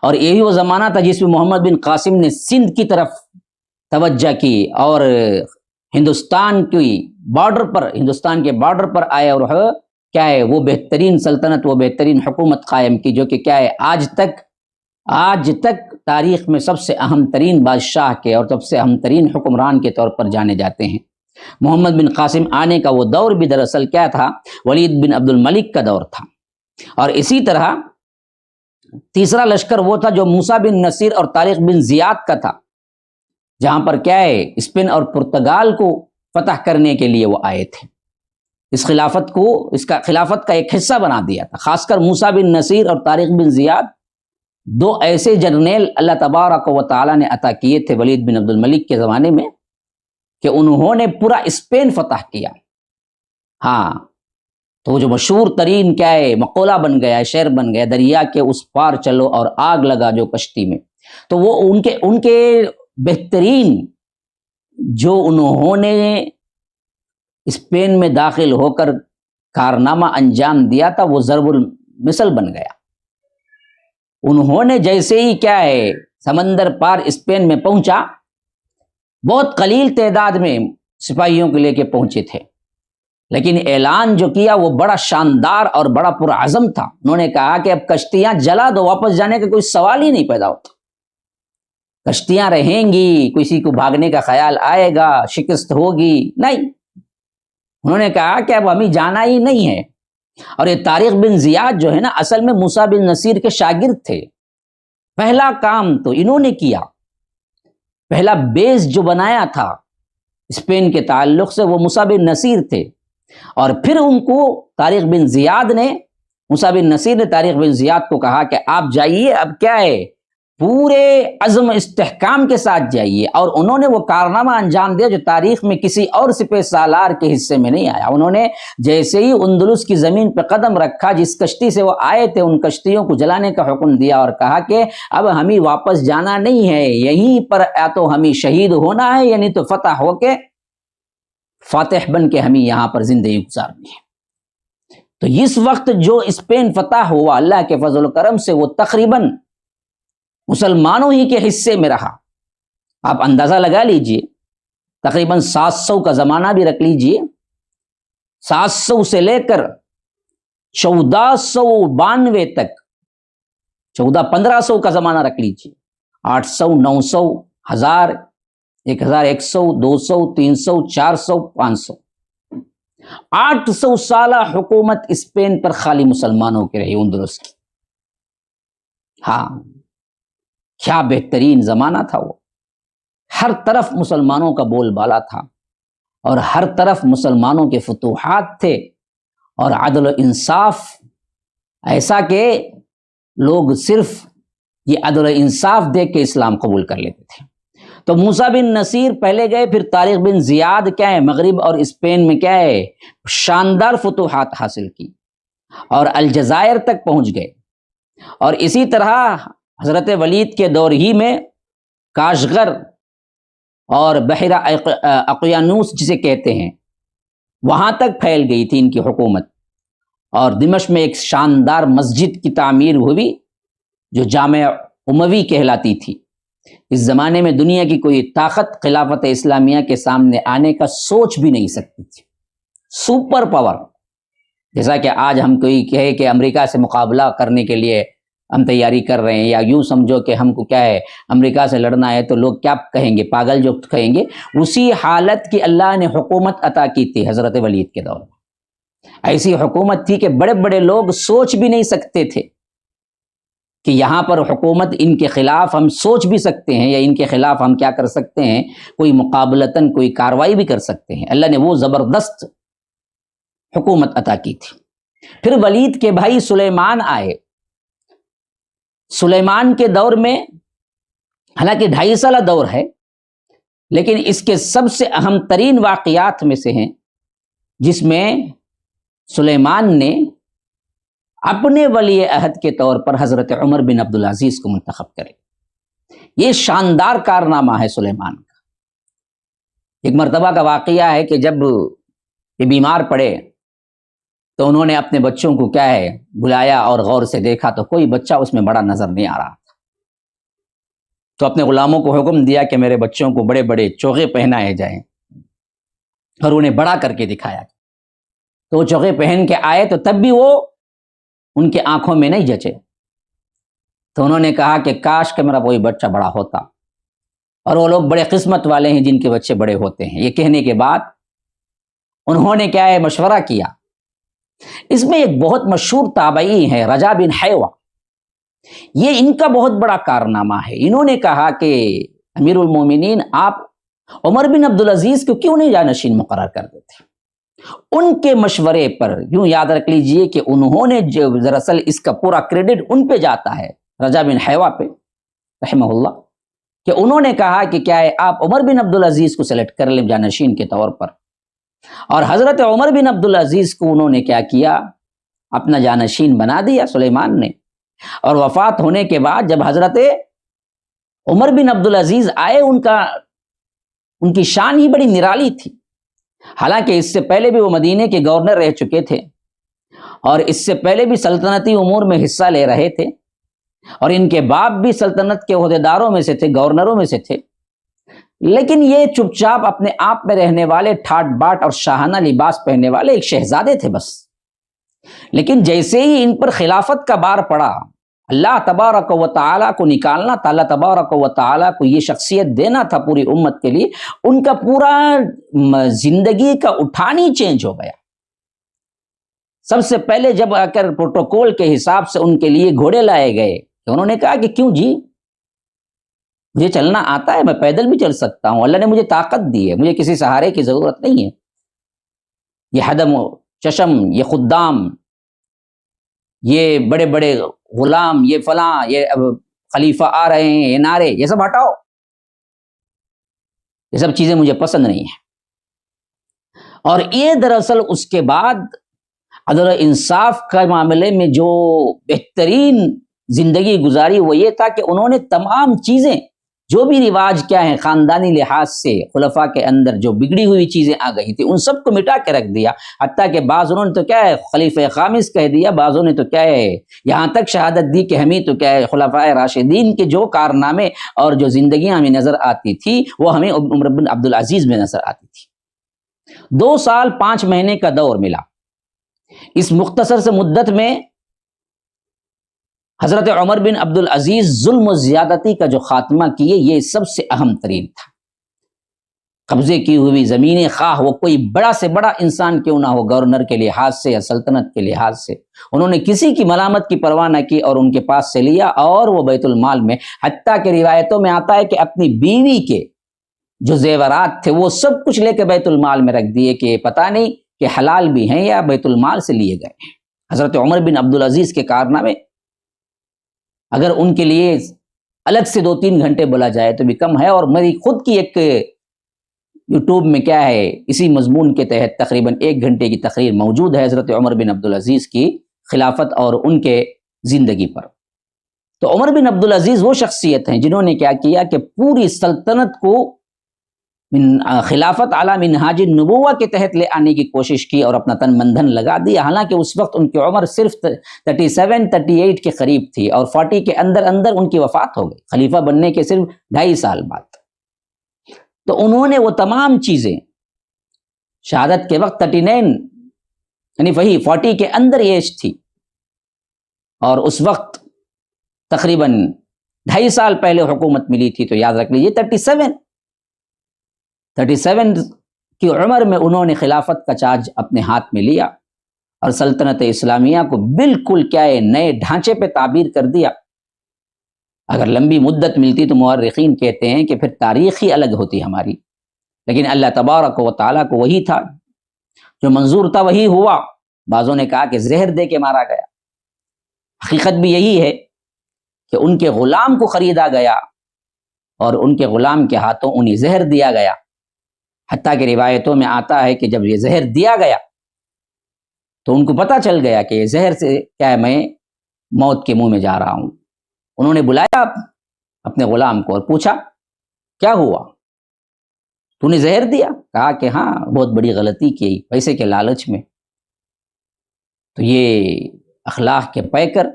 اور یہی وہ زمانہ تھا جس میں محمد بن قاسم نے سندھ کی طرف توجہ کی اور ہندوستان کے بارڈر پر آئے، اور کیا ہے وہ بہترین سلطنت، وہ بہترین حکومت قائم کی، جو کہ کیا ہے آج تک تاریخ میں سب سے اہم ترین بادشاہ کے اور سب سے اہم ترین حکمران کے طور پر جانے جاتے ہیں۔ محمد بن قاسم آنے کا وہ دور بھی دراصل کیا تھا، ولید بن عبد الملک کا دور تھا۔ اور اسی طرح تیسرا لشکر وہ تھا جو موسیٰ بن نصیر اور طارق بن زیاد کا تھا، جہاں پر کیا ہے اسپین اور پرتگال کو فتح کرنے کے لیے وہ آئے تھے، اس کا خلافت کا ایک حصہ بنا دیا تھا۔ خاص کر موسیٰ بن نصیر اور طارق بن زیاد 2 ایسے جرنیل اللہ تبارک و تعالیٰ نے عطا کیے تھے ولید بن عبد الملک کے زمانے میں، کہ انہوں نے پورا اسپین فتح کیا۔ ہاں، تو وہ جو مشہور ترین کیا ہے مقولہ بن گیا، شعر بن گیا، دریا کے اس پار چلو اور آگ لگا جو کشتی میں، تو وہ ان کے بہترین جو انہوں نے اسپین میں داخل ہو کر کارنامہ انجام دیا تھا، وہ ضرب المثل بن گیا۔ انہوں نے جیسے ہی کیا ہے سمندر پار اسپین میں پہنچا، بہت قلیل تعداد میں سپاہیوں کو لے کے پہنچے تھے، لیکن اعلان جو کیا وہ بڑا شاندار اور بڑا پرعزم تھا۔ انہوں نے کہا کہ اب کشتیاں جلا دو، واپس جانے کا کوئی سوال ہی نہیں پیدا ہوتا، کشتیاں رہیں گی، کسی کو بھاگنے کا خیال آئے گا، شکست ہوگی نہیں۔ انہوں نے کہا کہ اب ہمیں جانا ہی نہیں ہے۔ اور یہ طارق بن زیاد جو ہے نا، اصل میں موسیٰ بن نصیر کے شاگرد تھے۔ پہلا کام تو انہوں نے کیا، پہلا بیس جو بنایا تھا اسپین کے تعلق سے وہ موسیٰ بن نصیر تھے، اور پھر ان کو موسیٰ بن نصیر نے طارق بن زیاد کو کہا کہ آپ جائیے، اب کیا ہے پورے عزم استحکام کے ساتھ جائیے، اور انہوں نے وہ کارنامہ انجام دیا جو تاریخ میں کسی اور سپہ سالار کے حصے میں نہیں آیا۔ انہوں نے جیسے ہی اندلس کی زمین پہ قدم رکھا، جس کشتی سے وہ آئے تھے ان کشتیوں کو جلانے کا حکم دیا، اور کہا کہ اب ہمیں واپس جانا نہیں ہے، یہیں پر یا تو ہمیں شہید ہونا ہے، یعنی تو فتح ہو کے فاتح بن کے ہمیں یہاں پر زندگی گزارنی ہے۔ تو اس وقت جو اسپین فتح ہوا اللہ کے فضل و کرم سے، وہ تقریباً مسلمانوں ہی کے حصے میں رہا۔ آپ اندازہ لگا لیجئے، تقریباً 700 کا زمانہ بھی رکھ لیجئے، 700 سے لے کر 1492 تک، 1500 کا زمانہ رکھ لیجئے، 800 900 1000 1100 200 300 400 500 800 سالہ حکومت اسپین پر خالی مسلمانوں کی رہی اندلس کی۔ ہاں، کیا بہترین زمانہ تھا وہ، ہر طرف مسلمانوں کا بول بالا تھا، اور ہر طرف مسلمانوں کے فتوحات تھے، اور عدل و انصاف ایسا کہ لوگ صرف یہ عدل و انصاف دیکھ کے اسلام قبول کر لیتے تھے۔ تو موسیٰ بن نصیر پہلے گئے، پھر طارق بن زیاد کیا ہے مغرب اور اسپین میں کیا ہے شاندار فتوحات حاصل کی، اور الجزائر تک پہنچ گئے، اور اسی طرح حضرت ولید کے دور ہی میں کاشغر اور بحیرہ اقیانوس جسے کہتے ہیں، وہاں تک پھیل گئی تھی ان کی حکومت، اور دمشق میں ایک شاندار مسجد کی تعمیر ہوئی جو جامع اموی کہلاتی تھی. اس زمانے میں دنیا کی کوئی طاقت خلافت اسلامیہ کے سامنے آنے کا سوچ بھی نہیں سکتی تھی. سپر پاور، جیسا کہ آج ہم کوئی کہے کہ امریکہ سے مقابلہ کرنے کے لیے ہم تیاری کر رہے ہیں، یا یوں سمجھو کہ ہم کو کیا ہے امریکہ سے لڑنا ہے، تو لوگ کیا کہیں گے، پاگل جو کہیں گے. اسی حالت کی اللہ نے حکومت عطا کی تھی حضرت ولید کے دور میں. ایسی حکومت تھی کہ بڑے بڑے لوگ سوچ بھی نہیں سکتے تھے کہ یہاں پر حکومت ان کے خلاف ہم سوچ بھی سکتے ہیں، یا ان کے خلاف ہم کیا کر سکتے ہیں، کوئی مقابلتاً کوئی کاروائی بھی کر سکتے ہیں. اللہ نے وہ زبردست حکومت عطا کی تھی. پھر ولید کے بھائی سلیمان آئے. سلیمان کے دور میں حالانکہ 2.5 سالہ دور ہے، لیکن اس کے سب سے اہم ترین واقعات میں سے ہیں جس میں سلیمان نے اپنے ولی عہد کے طور پر حضرت عمر بن عبدالعزیز کو منتخب کرے. یہ شاندار کارنامہ ہے سلیمان کا. ایک مرتبہ کا واقعہ ہے کہ جب یہ بیمار پڑے تو انہوں نے اپنے بچوں کو کیا ہے بلایا اور غور سے دیکھا تو کوئی بچہ اس میں بڑا نظر نہیں آ رہا تھا. تو اپنے غلاموں کو حکم دیا کہ میرے بچوں کو بڑے بڑے چوغے پہنائے جائیں، اور انہیں بڑا کر کے دکھایا. تو وہ چوغے پہن کے آئے تو تب بھی وہ ان کے آنکھوں میں نہیں جچے. تو انہوں نے کہا کہ کاش کہ میرا کوئی بچہ بڑا ہوتا. اور وہ لوگ بڑے قسمت والے ہیں جن کے بچے بڑے ہوتے ہیں. یہ کہنے کے بعد انہوں نے کیا ہے مشورہ کیا. اس میں ایک بہت مشہور تابعی ہے رجا بن حیوہ. یہ ان کا بہت بڑا کارنامہ ہے. انہوں نے کہا کہ امیر المومنین آپ عمر بن عبدالعزیز کو کیوں نہیں جانشین مقرر کر دیتے. ان کے مشورے پر یوں یاد رکھ لیجئے کہ انہوں نے جو دراصل اس کا پورا کریڈٹ ان پہ جاتا ہے، رجا بن حیوہ پہ رحمہ اللہ، کہ انہوں نے کہا کہ کیا ہے آپ عمر بن عبدالعزیز کو سلیکٹ کر لیں جانشین کے طور پر. اور حضرت عمر بن عبدالعزیز کو انہوں نے کیا کیا، اپنا جانشین بنا دیا سلیمان نے. اور وفات ہونے کے بعد جب حضرت عمر بن عبدالعزیز آئے، ان کی شان ہی بڑی نرالی تھی. حالانکہ اس سے پہلے بھی وہ مدینے کے گورنر رہ چکے تھے، اور اس سے پہلے بھی سلطنتی امور میں حصہ لے رہے تھے، اور ان کے باپ بھی سلطنت کے عہدیداروں میں سے تھے، گورنروں میں سے تھے. لیکن یہ چپ چاپ اپنے آپ میں رہنے والے، ٹھاٹ باٹ اور شاہانہ لباس پہننے والے ایک شہزادے تھے بس. لیکن جیسے ہی ان پر خلافت کا بار پڑا، اللہ تبارک و تعالیٰ کو نکالنا تھا، اللہ تبارک و تعالیٰ کو یہ شخصیت دینا تھا پوری امت کے لیے، ان کا پورا زندگی کا اٹھانی چینج ہو گیا. سب سے پہلے جب آ کر پروٹوکول کے حساب سے ان کے لیے گھوڑے لائے گئے تو انہوں نے کہا کہ کیوں جی، مجھے چلنا آتا ہے، میں پیدل بھی چل سکتا ہوں، اللہ نے مجھے طاقت دی ہے، مجھے کسی سہارے کی ضرورت نہیں ہے. یہ حدم و چشم، یہ خدام، یہ بڑے بڑے غلام، یہ فلاں، یہ اب خلیفہ آ رہے ہیں، یہ نعرے، یہ سب ہٹاؤ، یہ سب چیزیں مجھے پسند نہیں ہیں. اور یہ دراصل اس کے بعد عدل و انصاف کے معاملے میں جو بہترین زندگی گزاری وہ یہ تھا کہ انہوں نے تمام چیزیں، جو بھی رواج کیا ہیں خاندانی لحاظ سے خلفاء کے اندر جو بگڑی ہوئی چیزیں آ گئی تھی، ان سب کو مٹا کے رکھ دیا. حتیٰ کہ بعض انہوں نے تو کیا ہے خلیفہ خامس کہہ دیا، بعضوں نے تو کیا ہے یہاں تک شہادت دی کہ ہمیں تو کیا ہے خلفاء راشدین کے جو کارنامے اور جو زندگیاں ہمیں نظر آتی تھی وہ ہمیں عمر بن عبدالعزیز میں نظر آتی تھی. 2 سال 5 مہینے کا دور ملا. اس مختصر سے مدت میں حضرت عمر بن عبدالعزیز ظلم و زیادتی کا جو خاتمہ کیے، یہ سب سے اہم ترین تھا. قبضے کی ہوئی زمینیں، خواہ وہ کوئی بڑا سے بڑا انسان کیوں نہ ہو، گورنر کے لحاظ سے یا سلطنت کے لحاظ سے، انہوں نے کسی کی ملامت کی پرواہ نہ کی اور ان کے پاس سے لیا اور وہ بیت المال میں، حتیٰ کہ روایتوں میں آتا ہے کہ اپنی بیوی کے جو زیورات تھے وہ سب کچھ لے کے بیت المال میں رکھ دیے کہ پتہ نہیں کہ حلال بھی ہیں یا بیت المال سے لیے گئے ہیں. حضرت عمر بن عبدالعزیز کے کارنامے اگر ان کے لیے الگ سے 2-3 گھنٹے بولا جائے تو بھی کم ہے. اور میری خود کی ایک یوٹیوب میں کیا ہے اسی مضمون کے تحت تقریباً 1 گھنٹے کی تقریر موجود ہے حضرت عمر بن عبدالعزیز کی خلافت اور ان کے زندگی پر. تو عمر بن عبدالعزیز وہ شخصیت ہیں جنہوں نے کیا کیا کہ پوری سلطنت کو خلافت اعلی منہاج النبوہ کے تحت لے آنے کی کوشش کی اور اپنا تن من دھن لگا دیا، حالانکہ اس وقت ان کی عمر صرف 37-38 کے قریب تھی اور 40 کے اندر اندر ان کی وفات ہو گئی، خلیفہ بننے کے صرف 2.5 سال بعد۔ تو انہوں نے وہ تمام چیزیں شہادت کے وقت 39 یعنی وہی 40 کے اندر ایج تھی، اور اس وقت تقریباً 2.5 سال پہلے حکومت ملی تھی، تو یاد رکھ لیجیے 37 کی عمر میں انہوں نے خلافت کا چارج اپنے ہاتھ میں لیا اور سلطنت اسلامیہ کو بالکل کیا ہے نئے ڈھانچے پہ تعبیر کر دیا۔ اگر لمبی مدت ملتی تو مورخین کہتے ہیں کہ پھر تاریخ ہی الگ ہوتی ہماری، لیکن اللہ تبارک و تعالیٰ کو وہی تھا جو منظور تھا وہی ہوا۔ بعضوں نے کہا کہ زہر دے کے مارا گیا، حقیقت بھی یہی ہے کہ ان کے غلام کو خریدا گیا اور ان کے غلام کے ہاتھوں انہیں زہر دیا گیا، حتیٰ کہ روایتوں میں آتا ہے کہ جب یہ زہر دیا گیا تو ان کو پتہ چل گیا کہ یہ زہر سے کیا ہے میں موت کے منہ میں جا رہا ہوں۔ انہوں نے بلایا اپنے غلام کو اور پوچھا کیا ہوا، تو نے زہر دیا؟ کہا کہ ہاں بہت بڑی غلطی کی پیسے کے لالچ میں۔ تو یہ اخلاق کے پیکر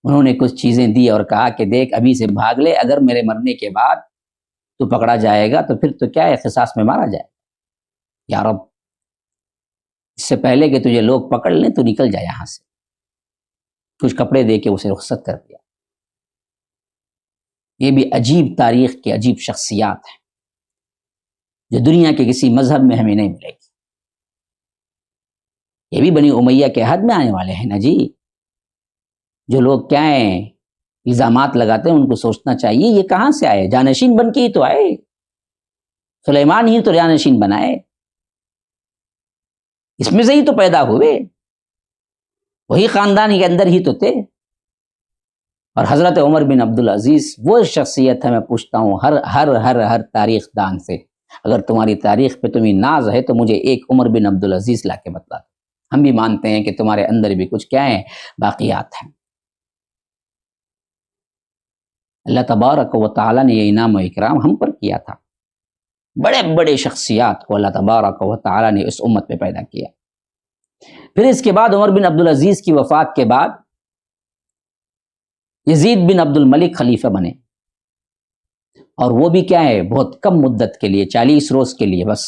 انہوں نے کچھ چیزیں دی اور کہا کہ دیکھ ابھی سے بھاگ لے، اگر میرے مرنے کے بعد تو پکڑا جائے گا تو پھر تو کیا ہے قصاص میں مارا جائے، یا رب اس سے پہلے کہ تجھے لوگ پکڑ لیں تو نکل جائے یہاں سے۔ کچھ کپڑے دے کے اسے رخصت کر دیا۔ یہ بھی عجیب تاریخ کی عجیب شخصیات ہیں جو دنیا کے کسی مذہب میں ہمیں نہیں ملے گی۔ یہ بھی بنی امیہ کے حد میں آنے والے ہیں نا جی۔ جو لوگ کیا ہیں الزامات لگاتے ہیں ان کو سوچنا چاہیے یہ کہاں سے آئے، جانشین بن کے ہی تو آئے، سلیمان ہی تو جانشین بنائے، اس میں سے ہی تو پیدا ہوئے، وہی خاندان کے اندر ہی تو تھے۔ اور حضرت عمر بن عبدالعزیز وہ شخصیت ہے، میں پوچھتا ہوں ہر تاریخ دان سے، اگر تمہاری تاریخ پہ تمہیں ناز ہے تو مجھے ایک عمر بن عبدالعزیز لا کے بتلا دو، ہم بھی مانتے ہیں کہ تمہارے اندر بھی کچھ کیا ہیں باقیات ہیں۔ اللہ تبارک و تعالیٰ نے یہ انعام و اکرام ہم پر کیا تھا، بڑے بڑے شخصیات کو اللہ تبارک و تعالیٰ نے اس امت میں پیدا کیا۔ پھر اس کے بعد عمر بن عبدالعزیز کی وفات کے بعد یزید بن عبد الملک خلیفہ بنے، اور وہ بھی کیا ہے بہت کم مدت کے لیے، 40 روز کے لیے بس۔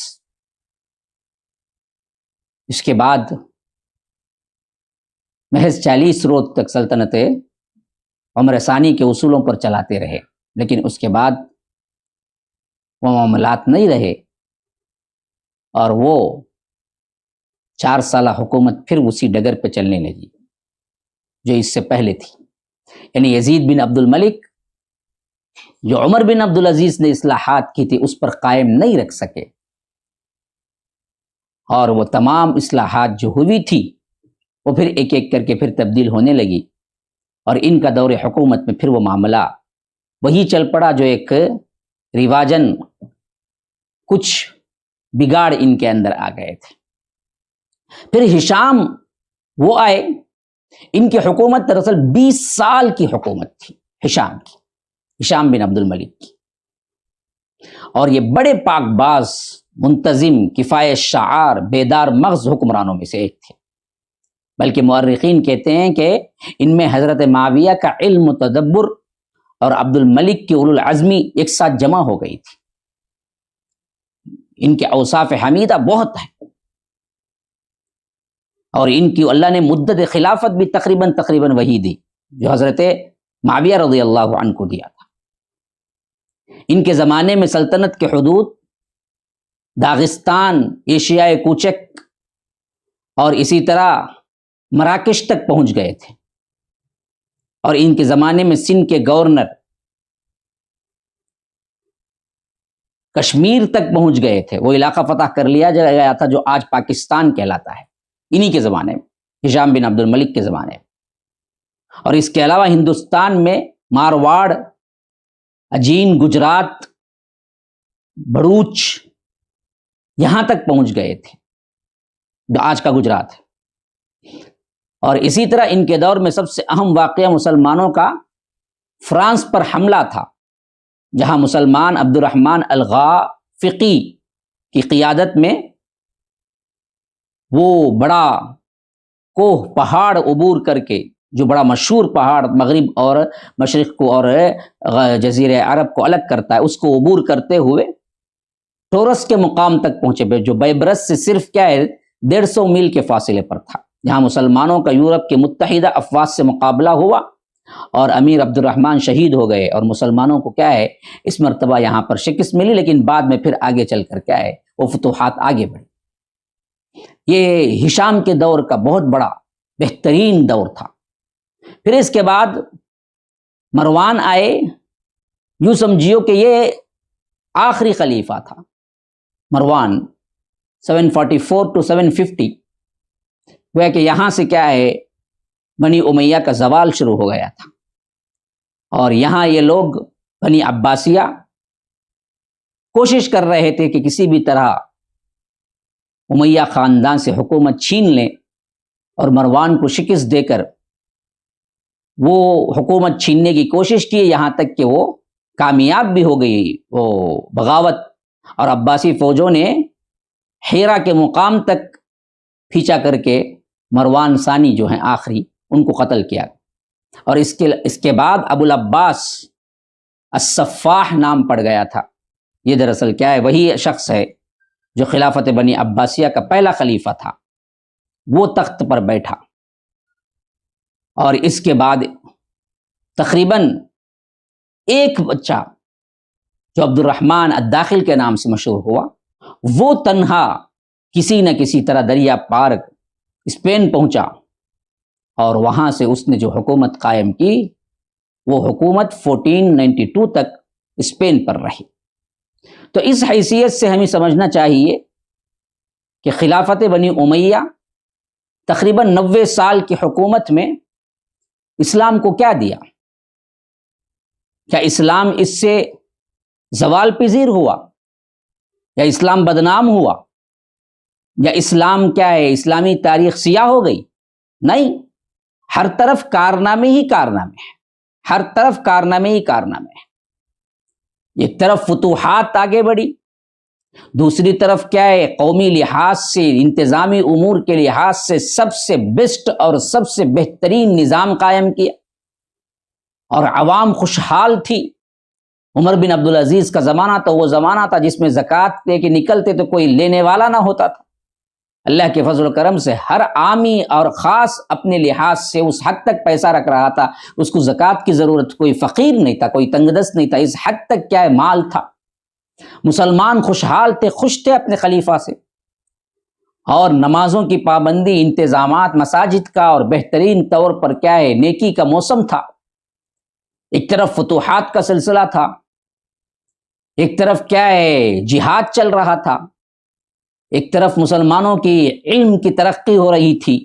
اس کے بعد محض 40 روز تک سلطنت عمر ثانی کے اصولوں پر چلاتے رہے، لیکن اس کے بعد وہ معاملات نہیں رہے اور وہ 4 سالہ حکومت پھر اسی ڈگر پہ چلنے لگی جو اس سے پہلے تھی۔ یعنی یزید بن عبد الملک جو عمر بن عبدالعزیز نے اصلاحات کی تھی اس پر قائم نہیں رکھ سکے، اور وہ تمام اصلاحات جو ہوئی تھی وہ پھر ایک ایک کر کے پھر تبدیل ہونے لگی، اور ان کا دور حکومت میں پھر وہ معاملہ وہی چل پڑا جو ایک رواجن کچھ بگاڑ ان کے اندر آ گئے تھے۔ پھر ہشام وہ آئے، ان کی حکومت دراصل 20 سال کی حکومت تھی ہشام کی، ہشام بن عبد الملک کی، اور یہ بڑے پاک باز، منتظم، کفایت شعار، بیدار مغز حکمرانوں میں سے ایک تھے۔ بلکہ مورخین کہتے ہیں کہ ان میں حضرت معاویہ کا علم و تدبر اور عبد الملک کی اولو العزمی ایک ساتھ جمع ہو گئی تھی۔ ان کے اوصاف حمیدہ بہت ہیں، اور ان کی اللہ نے مدت خلافت بھی تقریباً وہی دی جو حضرت معاویہ رضی اللہ عنہ کو دیا تھا۔ ان کے زمانے میں سلطنت کے حدود داغستان، ایشیائے کوچک اور اسی طرح مراکش تک پہنچ گئے تھے، اور ان کے زمانے میں سندھ کے گورنر کشمیر تک پہنچ گئے تھے، وہ علاقہ فتح کر لیا گیا تھا جو آج پاکستان کہلاتا ہے، انہی کے زمانے میں، ہشام بن عبد الملک کے زمانے میں۔ اور اس کے علاوہ ہندوستان میں مارواڑ، اجین، گجرات، بھروچ یہاں تک پہنچ گئے تھے جو آج کا گجرات ہے۔ اور اسی طرح ان کے دور میں سب سے اہم واقعہ مسلمانوں کا فرانس پر حملہ تھا، جہاں مسلمان عبد الرحمن الغا فقی کی قیادت میں وہ بڑا کوہ پہاڑ عبور کر کے، جو بڑا مشہور پہاڑ مغرب اور مشرق کو اور جزیرہ عرب کو الگ کرتا ہے، اس کو عبور کرتے ہوئے ٹورس کے مقام تک پہنچے، جو بیبرس سے صرف کیا ہے 150 میل کے فاصلے پر تھا، جہاں مسلمانوں کا یورپ کے متحدہ افواج سے مقابلہ ہوا اور امیر عبد الرحمن شہید ہو گئے، اور مسلمانوں کو کیا ہے اس مرتبہ یہاں پر شکست ملی، لیکن بعد میں پھر آگے چل کر کیا ہے وہ فتوحات آگے بڑھی۔ یہ ہشام کے دور کا بہت بڑا بہترین دور تھا۔ پھر اس کے بعد مروان آئے، یوں سمجھیو کہ یہ آخری خلیفہ تھا مروان، 744 to 750، وہ کہ یہاں سے کیا ہے بنی امیہ کا زوال شروع ہو گیا تھا، اور یہاں یہ لوگ بنی عباسیہ کوشش کر رہے تھے کہ کسی بھی طرح امیہ خاندان سے حکومت چھین لیں اور مروان کو شکست دے کر وہ حکومت چھیننے کی کوشش کی، یہاں تک کہ وہ کامیاب بھی ہو گئی وہ بغاوت، اور عباسی فوجوں نے حیرہ کے مقام تک پھینچا کر کے مروان ثانی جو ہیں آخری ان کو قتل کیا، اور اس کے بعد ابو العباس الصفاح نام پڑ گیا تھا۔ یہ دراصل کیا ہے وہی شخص ہے جو خلافت بنی عباسیہ کا پہلا خلیفہ تھا، وہ تخت پر بیٹھا، اور اس کے بعد تقریباً ایک بچہ جو عبد الرحمن الداخل کے نام سے مشہور ہوا، وہ تنہا کسی نہ کسی طرح دریا پار اسپین پہنچا، اور وہاں سے اس نے جو حکومت قائم کی وہ حکومت 1492 تک اسپین پر رہی۔ تو اس حیثیت سے ہمیں سمجھنا چاہیے کہ خلافت بنی امیہ تقریباً 90 سال کی حکومت میں اسلام کو کیا دیا؟ کیا اسلام اس سے زوال پذیر ہوا، یا اسلام بدنام ہوا، یا اسلام کیا ہے اسلامی تاریخ سیاہ ہو گئی؟ نہیں، ہر طرف کارنامے ہی کارنامے ہیں، ہر طرف کارنامے ہی کارنامے ہیں۔ ایک طرف فتوحات آگے بڑھی، دوسری طرف کیا ہے قومی لحاظ سے انتظامی امور کے لحاظ سے سب سے بیسٹ اور سب سے بہترین نظام قائم کیا، اور عوام خوشحال تھی۔ عمر بن عبدالعزیز کا زمانہ تو وہ زمانہ تھا جس میں زکوٰۃ دے کے نکلتے تو کوئی لینے والا نہ ہوتا تھا۔ اللہ کے فضل و کرم سے ہر عامی اور خاص اپنے لحاظ سے اس حد تک پیسہ رکھ رہا تھا، اس کو زکوٰۃ کی ضرورت، کوئی فقیر نہیں تھا، کوئی تنگ دست نہیں تھا، اس حد تک کیا ہے مال تھا۔ مسلمان خوشحال تھے، خوش تھے اپنے خلیفہ سے، اور نمازوں کی پابندی، انتظامات مساجد کا، اور بہترین طور پر کیا ہے نیکی کا موسم تھا۔ ایک طرف فتوحات کا سلسلہ تھا، ایک طرف کیا ہے جہاد چل رہا تھا، ایک طرف مسلمانوں کی علم کی ترقی ہو رہی تھی،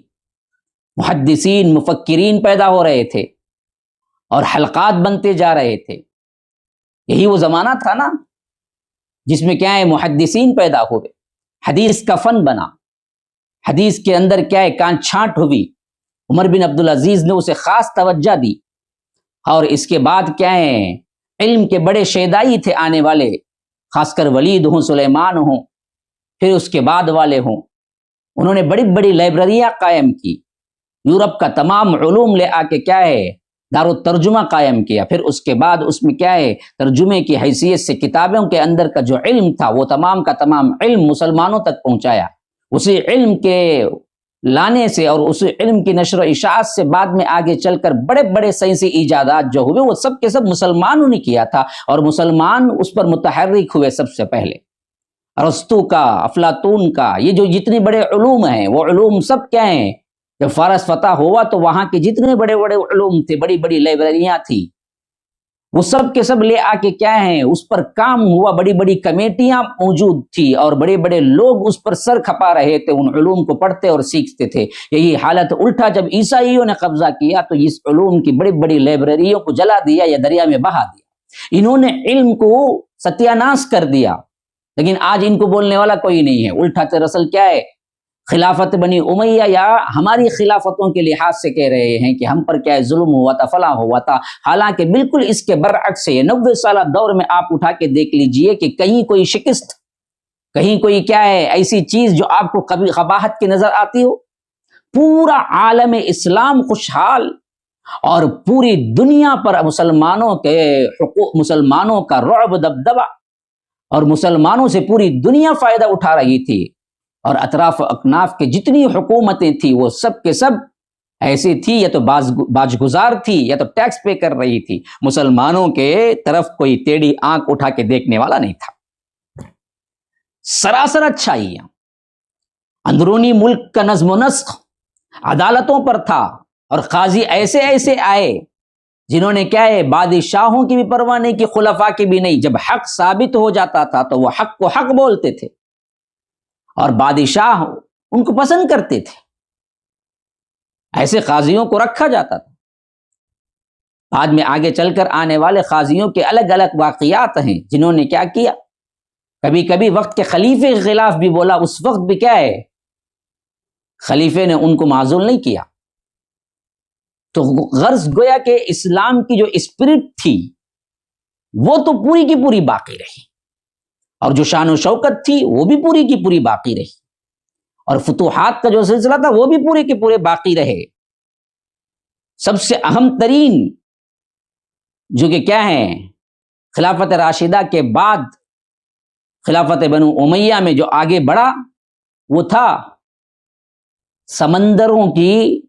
محدثین مفکرین پیدا ہو رہے تھے، اور حلقات بنتے جا رہے تھے۔ یہی وہ زمانہ تھا نا جس میں کیا ہے محدثین پیدا ہوئے، حدیث کا فن بنا، حدیث کے اندر کیا ہے کانٹ چھانٹ ہوئی، عمر بن عبدالعزیز نے اسے خاص توجہ دی، اور اس کے بعد کیا ہے علم کے بڑے شیدائی تھے آنے والے، خاص کر ولید ہوں، سلیمان ہوں، پھر اس کے بعد والے ہوں، انہوں نے بڑی بڑی لائبریریاں قائم کی، یورپ کا تمام علوم لے آ کے کیا ہے دار الترجمہ قائم کیا، پھر اس کے بعد اس میں کیا ہے ترجمے کی حیثیت سے کتابوں کے اندر کا جو علم تھا وہ تمام کا تمام علم مسلمانوں تک پہنچایا۔ اسی علم کے لانے سے اور اس علم کی نشر و اشاعت سے بعد میں آگے چل کر بڑے بڑے سائنسی ایجادات جو ہوئے وہ سب کے سب مسلمانوں نے کیا تھا، اور مسلمان اس پر متحرک ہوئے سب سے پہلے۔ ارسطو کا، افلاطون کا، یہ جو جتنے بڑے علوم ہیں وہ علوم سب کیا ہیں، جب فارس فتح ہوا تو وہاں کے جتنے بڑے بڑے علوم تھے، بڑی بڑی لائبریریاں تھی، وہ سب کے سب لے آ کے کیا ہیں اس پر کام ہوا، بڑی بڑی کمیٹیاں موجود تھی، اور بڑے بڑے لوگ اس پر سر کھپا رہے تھے، ان علوم کو پڑھتے اور سیکھتے تھے۔ یہی حالت الٹا جب عیسائیوں نے قبضہ کیا تو اس علوم کی بڑی بڑی لائبریریوں کو جلا دیا یا دریا میں بہا دیا، انہوں نے علم کو ستیہ ناش کر دیا، لیکن آج ان کو بولنے والا کوئی نہیں ہے۔ الٹا دراصل کیا ہے خلافت بنی امیہ یا ہماری خلافتوں کے لحاظ سے کہہ رہے ہیں کہ ہم پر کیا ہے ظلم ہوا تھا، فلاں ہوا تھا، حالانکہ بالکل اس کے برعکس ہے۔ 90 سالہ دور میں آپ اٹھا کے دیکھ لیجئے کہ کہیں کوئی شکست کہیں کوئی کیا ہے ایسی چیز جو آپ کو کبھی قباحت کی نظر آتی ہو؟ پورا عالم اسلام خوشحال اور پوری دنیا پر مسلمانوں کے حقوق، مسلمانوں کا رعب دبدبا، اور مسلمانوں سے پوری دنیا فائدہ اٹھا رہی تھی، اور اطراف و اکناف کے جتنی حکومتیں تھیں وہ سب کے سب ایسی تھی، یا تو باج گزار تھی یا تو ٹیکس پے کر رہی تھی، مسلمانوں کے طرف کوئی ٹیڑھی آنکھ اٹھا کے دیکھنے والا نہیں تھا۔ سراسر اچھائیاں، اندرونی ملک کا نظم و نسق عدالتوں پر تھا، اور قاضی ایسے ایسے آئے جنہوں نے کیا ہے بادشاہوں کی بھی پرواہ نہیں کی، خلفاء کی بھی نہیں۔ جب حق ثابت ہو جاتا تھا تو وہ حق کو حق بولتے تھے، اور بادشاہ ان کو پسند کرتے تھے۔ ایسے قاضیوں کو رکھا جاتا تھا۔ بعد میں آگے چل کر آنے والے قاضیوں کے الگ الگ واقعات ہیں، جنہوں نے کیا کیا، کبھی کبھی وقت کے خلیفے کے خلاف بھی بولا، اس وقت بھی کیا ہے خلیفے نے ان کو معزول نہیں کیا۔ تو غرض گویا کہ اسلام کی جو اسپرٹ تھی وہ تو پوری کی پوری باقی رہی، اور جو شان و شوکت تھی وہ بھی پوری کی پوری باقی رہی، اور فتوحات کا جو سلسلہ تھا وہ بھی پورے کے پورے باقی رہے۔ سب سے اہم ترین جو کہ کیا ہے خلافت راشدہ کے بعد خلافت بنو امیہ میں جو آگے بڑھا وہ تھا سمندروں کی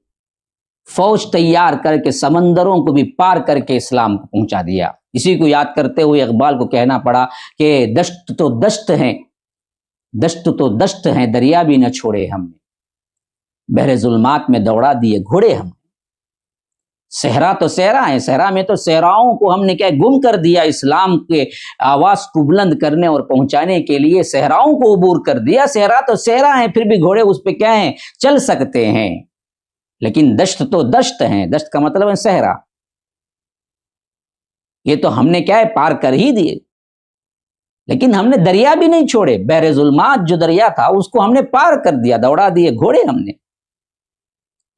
فوج تیار کر کے، سمندروں کو بھی پار کر کے اسلام کو پہنچا دیا۔ اسی کو یاد کرتے ہوئے اقبال کو کہنا پڑا کہ دشت تو دشت ہیں، دشت تو دشت ہیں، دریا بھی نہ چھوڑے ہم نے، بحر ظلمات میں دوڑا دیے گھوڑے ہم نے۔ صحرا تو صحرا ہیں، صحرا میں تو صحراؤں کو ہم نے کیا گم کر دیا، اسلام کے آواز کو بلند کرنے اور پہنچانے کے لیے صحراؤں کو عبور کر دیا۔ صحرا تو صحرا ہیں، پھر بھی گھوڑے اس پہ کیا ہیں چل سکتے ہیں، لیکن دشت تو دشت ہیں، دشت کا مطلب ہے صحرا، یہ تو ہم نے کیا ہے پار کر ہی دیے، لیکن ہم نے دریا بھی نہیں چھوڑے، بحر ظلمات جو دریا تھا اس کو ہم نے پار کر دیا، دوڑا دیے گھوڑے ہم نے۔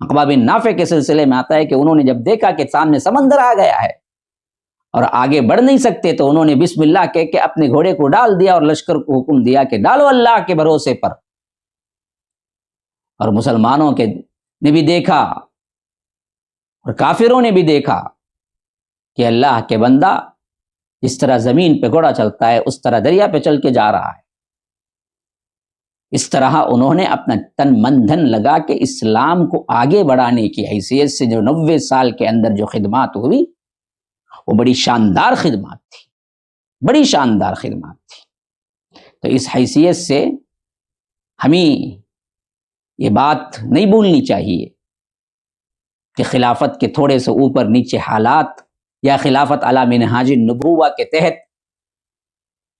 عقبہ بن نافع کے سلسلے میں آتا ہے کہ انہوں نے جب دیکھا کہ سامنے سمندر آ گیا ہے اور آگے بڑھ نہیں سکتے، تو انہوں نے بسم اللہ کہہ کے اپنے گھوڑے کو ڈال دیا اور لشکر کو حکم دیا کہ ڈالو اللہ کے بھروسے پر۔ اور مسلمانوں کے نے بھی دیکھا اور کافروں نے بھی دیکھا کہ اللہ کے بندہ جس طرح زمین پہ گھوڑا چلتا ہے اس طرح دریا پہ چل کے جا رہا ہے۔ اس طرح انہوں نے اپنا تن من دھن لگا کے اسلام کو آگے بڑھانے کی حیثیت سے جو 90 سال کے اندر جو خدمات ہوئی وہ بڑی شاندار خدمات تھی، بڑی شاندار خدمات تھی۔ تو اس حیثیت سے ہمیں یہ بات نہیں بھولنی چاہیے کہ خلافت کے تھوڑے سے اوپر نیچے حالات یا خلافت علی منہاج النبوہ کے تحت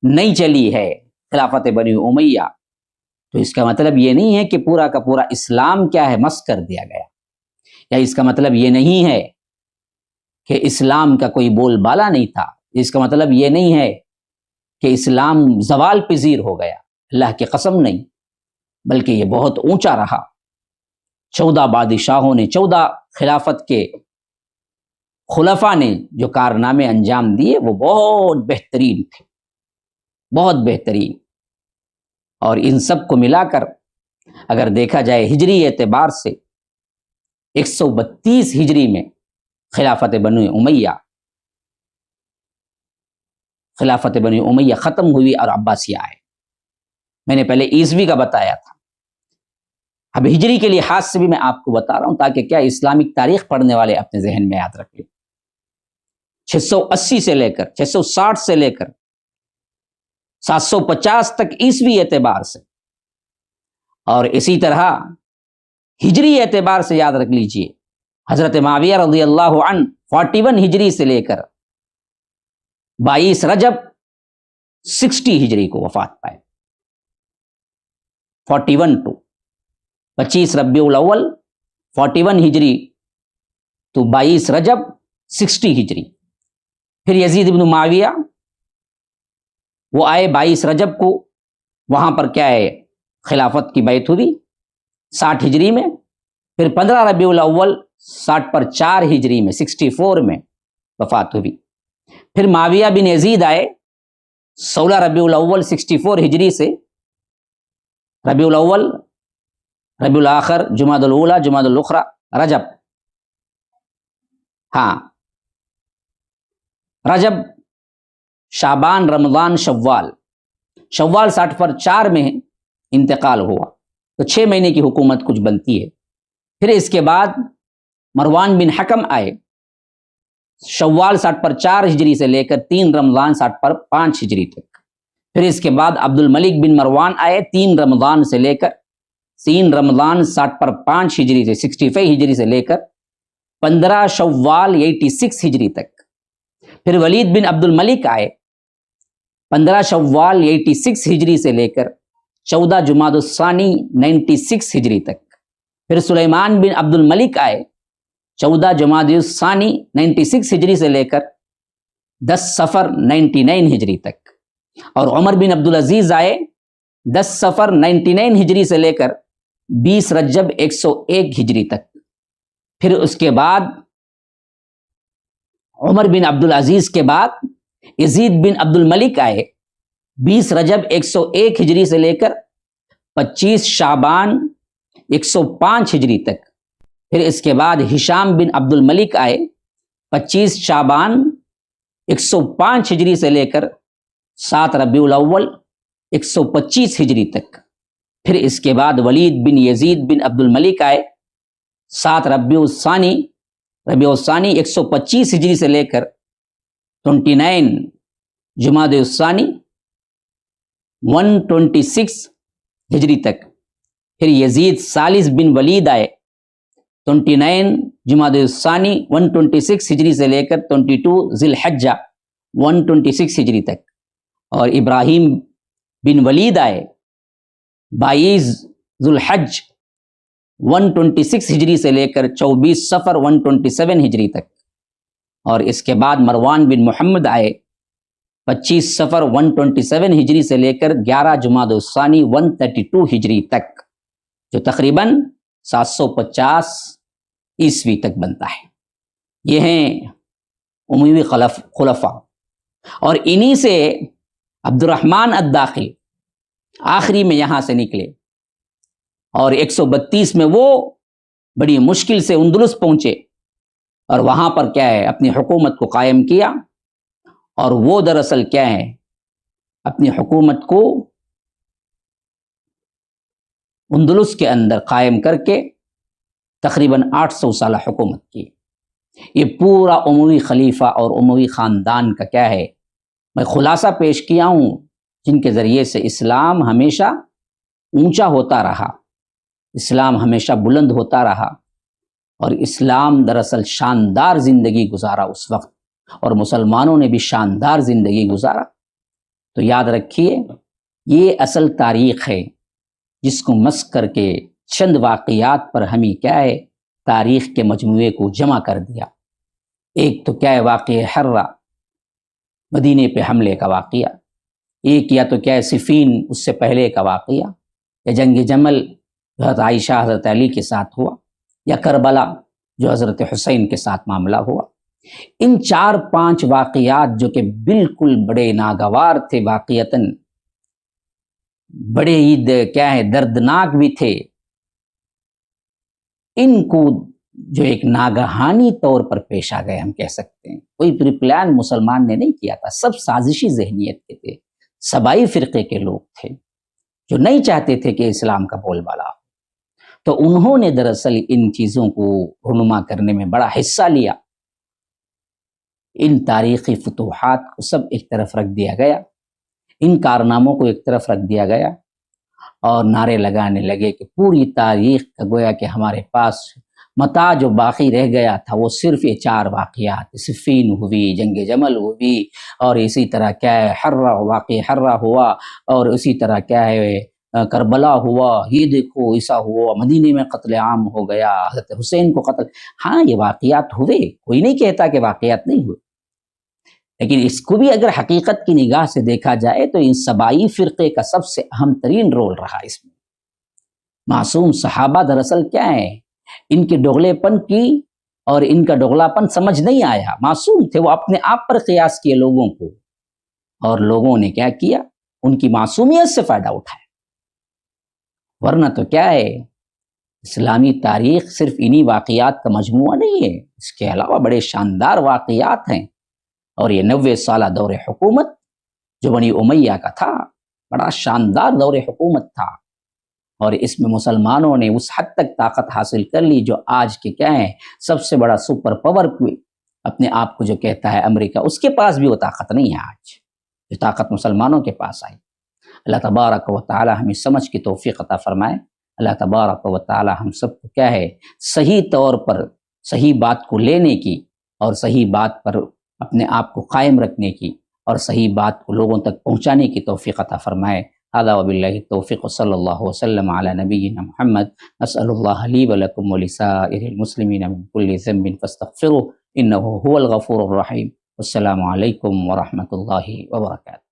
نہیں چلی ہے خلافت بنی امیہ، تو اس کا مطلب یہ نہیں ہے کہ پورا کا پورا اسلام کیا ہے مس کر دیا گیا، یا اس کا مطلب یہ نہیں ہے کہ اسلام کا کوئی بول بالا نہیں تھا، اس کا مطلب یہ نہیں ہے کہ اسلام زوال پذیر ہو گیا، اللہ کی قسم نہیں، بلکہ یہ بہت اونچا رہا۔ 14 بادشاہوں نے، 14 خلافت کے خلفاء نے جو کارنامے انجام دیے وہ بہت بہترین تھے، بہت بہترین۔ اور ان سب کو ملا کر اگر دیکھا جائے ہجری اعتبار سے 132 ہجری میں خلافت بنی امیہ ختم ہوئی اور عباسیہ آئے۔ میں نے پہلے عیسوی کا بتایا تھا، اب ہجری کے لحاظ سے بھی میں آپ کو بتا رہا ہوں تاکہ کیا اسلامک تاریخ پڑھنے والے اپنے ذہن میں یاد رکھ لیں۔ 680 سے لے کر 660 سے لے کر 750 تک عیسوی اعتبار سے، اور اسی طرح ہجری اعتبار سے یاد رکھ لیجئے حضرت معاویہ رضی اللہ عنہ 41 ہجری سے لے کر 22 رجب 60 ہجری کو وفات پائے، 41 to 25 ربیع الاول 41 ہجری تو 22 رجب 60 ہجری۔ پھر یزید بن معاویہ وہ آئے 22 رجب کو، وہاں پر کیا ہے خلافت کی بیعت ہوئی 60 ہجری میں، پھر 15 ربیع الاول 60 پر 4 ہجری میں 64 میں وفات ہوئی۔ پھر معاویہ بن یزید آئے 16 ربیع الاول 64 ہجری سے ربیع الاول، ربیع الاخر، جمادی الاولی، جمادی الاخری، رجب. ہاں، رجب، شعبان، رمضان، شوال. شوال 60 پر 4 میں انتقال ہوا تو 6 مہینے کی حکومت کچھ بنتی ہے. پھر اس کے بعد مروان بن حکم آئے، شوال 60 پر 4 ہجری سے لے کر 3 رمضان 60 پر 5 ہجری تک. پھر اس کے بعد عبد الملک بن مروان آئے 3 رمضان سے لے کر 3 رمضان 60 پر 5 ہجری سے 65 ہجری سے لے کر 15 شوال 86 ہجری تک. پھر ولید بن عبد الملک آئے 15 شوال 86 ہجری سے لے کر 14 جمادی الثانی 96 ہجری تک. پھر سلیمان بن عبد الملک آئے 14 جمادی الثانی 96 ہجری سے لے کر 10 صفر 99 ہجری تک. اور عمر بن عبدالعزیز آئے 10 صفر 99 ہجری سے لے کر 20 رجب 101 ہجری تک. پھر اس کے بعد عمر بن عبدالعزیز کے بعد یزید بن عبد الملک آئے 20 رجب 101 ہجری سے لے کر 25 شعبان 105 ہجری تک. پھر اس کے بعد ہشام بن عبد الملک آئے 25 شعبان 105 ہجری سے لے کر 7 ربیع الاول 125 ہجری تک. پھر اس کے بعد ولید بن یزید بن عبد الملک آئے 7 ربیع الثانی 125 ہجری سے لے کر 29 جمادی الثانی 126 ہجری تک. پھر یزید ثالث بن ولید آئے 29 جمادی الثانی 126 ہجری سے لے کر 22 ذی الحجہ 126 ہجری تک. اور ابراہیم بن ولید آئے 22 ذو الحج 126 ہجری سے لے کر 24 صفر 127 ہجری تک. اور اس کے بعد مروان بن محمد آئے 25 صفر 127 ہجری سے لے کر 11 جمادی الثانی 132 ہجری تک، جو تقریباً 750 عیسوی تک بنتا ہے. یہ ہیں اموی خلفاء. اور انہی سے عبد الرحمن الداخل آخری میں یہاں سے نکلے اور 132 میں وہ بڑی مشکل سے اندلس پہنچے اور وہاں پر کیا ہے اپنی حکومت کو قائم کیا. اور وہ دراصل کیا ہے اپنی حکومت کو اندلس کے اندر قائم کر کے تقریباً 800 سالہ حکومت کی. یہ پورا اموی خلیفہ اور اموی خاندان کا کیا ہے میں خلاصہ پیش کیا ہوں، جن کے ذریعے سے اسلام ہمیشہ اونچا ہوتا رہا، اسلام ہمیشہ بلند ہوتا رہا، اور اسلام دراصل شاندار زندگی گزارا اس وقت، اور مسلمانوں نے بھی شاندار زندگی گزارا. تو یاد رکھیے یہ اصل تاریخ ہے جس کو مسک کر کے چند واقعات پر ہمیں کیا ہے تاریخ کے مجموعے کو جمع کر دیا. ایک تو کیا ہے واقعہ حرہ، مدینے پہ حملے کا واقعہ. ایک یا تو کیا ہے صفین، اس سے پہلے کا واقعہ، یا جنگ جمل جو حضرت عائشہ حضرت علی کے ساتھ ہوا، یا کربلا جو حضرت حسین کے ساتھ معاملہ ہوا. ان 4-5 واقعات جو کہ بالکل بڑے ناگوار تھے، واقعتاً بڑے ہی کیا ہے دردناک بھی تھے، ان کو جو ایک ناگہانی طور پر پیش آ گئے ہم کہہ سکتے ہیں. کوئی پری پلان مسلمان نے نہیں کیا تھا، سب سازشی ذہنیت کے تھے، سبائی فرقے کے لوگ تھے جو نہیں چاہتے تھے کہ اسلام کا بول بالا ہو. تو انہوں نے دراصل ان چیزوں کو رونما کرنے میں بڑا حصہ لیا. ان تاریخی فتوحات کو سب ایک طرف رکھ دیا گیا، ان کارناموں کو ایک طرف رکھ دیا گیا، اور نعرے لگانے لگے کہ پوری تاریخ کا گویا کہ ہمارے پاس متاع جو باقی رہ گیا تھا وہ صرف یہ 4 واقعات، صفین ہوئی، جنگ جمل ہوئی، اور اسی طرح کیا ہے واقع حرہ ہوا، اور اسی طرح کیا ہے کربلا ہوا. یہ دیکھو ایسا ہوا، مدینے میں قتل عام ہو گیا، حضرت حسین کو قتل. ہاں یہ واقعات ہوئے، کوئی نہیں کہتا کہ واقعات نہیں ہوئے، لیکن اس کو بھی اگر حقیقت کی نگاہ سے دیکھا جائے تو ان سبائی فرقے کا سب سے اہم ترین رول رہا اس میں. معصوم صحابہ دراصل کیا ہے ان کے ڈغلے پن کی اور ان کا ڈغلا پن سمجھ نہیں آیا. معصوم تھے، وہ اپنے آپ پر قیاس کیے لوگوں کو، اور لوگوں نے کیا کیا ان کی معصومیت سے فائدہ اٹھایا. ورنہ تو کیا ہے، اسلامی تاریخ صرف انہی واقعات کا مجموعہ نہیں ہے، اس کے علاوہ بڑے شاندار واقعات ہیں. اور یہ 90 سالہ دور حکومت جو بنی امیہ کا تھا، بڑا شاندار دور حکومت تھا، اور اس میں مسلمانوں نے اس حد تک طاقت حاصل کر لی جو آج کے کیا ہے سب سے بڑا سپر پاور اپنے آپ کو جو کہتا ہے امریکہ، اس کے پاس بھی وہ طاقت نہیں ہے آج جو طاقت مسلمانوں کے پاس آئی. اللہ تبارک و تعالی ہمیں سمجھ کی توفیق عطا فرمائے. اللہ تبارک و تعالی ہم سب کو کیا ہے صحیح طور پر صحیح بات کو لینے کی اور صحیح بات پر اپنے آپ کو قائم رکھنے کی اور صحیح بات کو لوگوں تک پہنچانے کی توفیق عطا فرمائے. هذا وبالله التوفیق صلی اللہ وسلم علی نبینا محمد. اسأل اللہ لی ولکم ولسائر المسلمین من کل ذنب فاستغفروه انه هو الغفور الرحیم. والسلام علیکم ورحمۃ اللہ وبرکاتہ.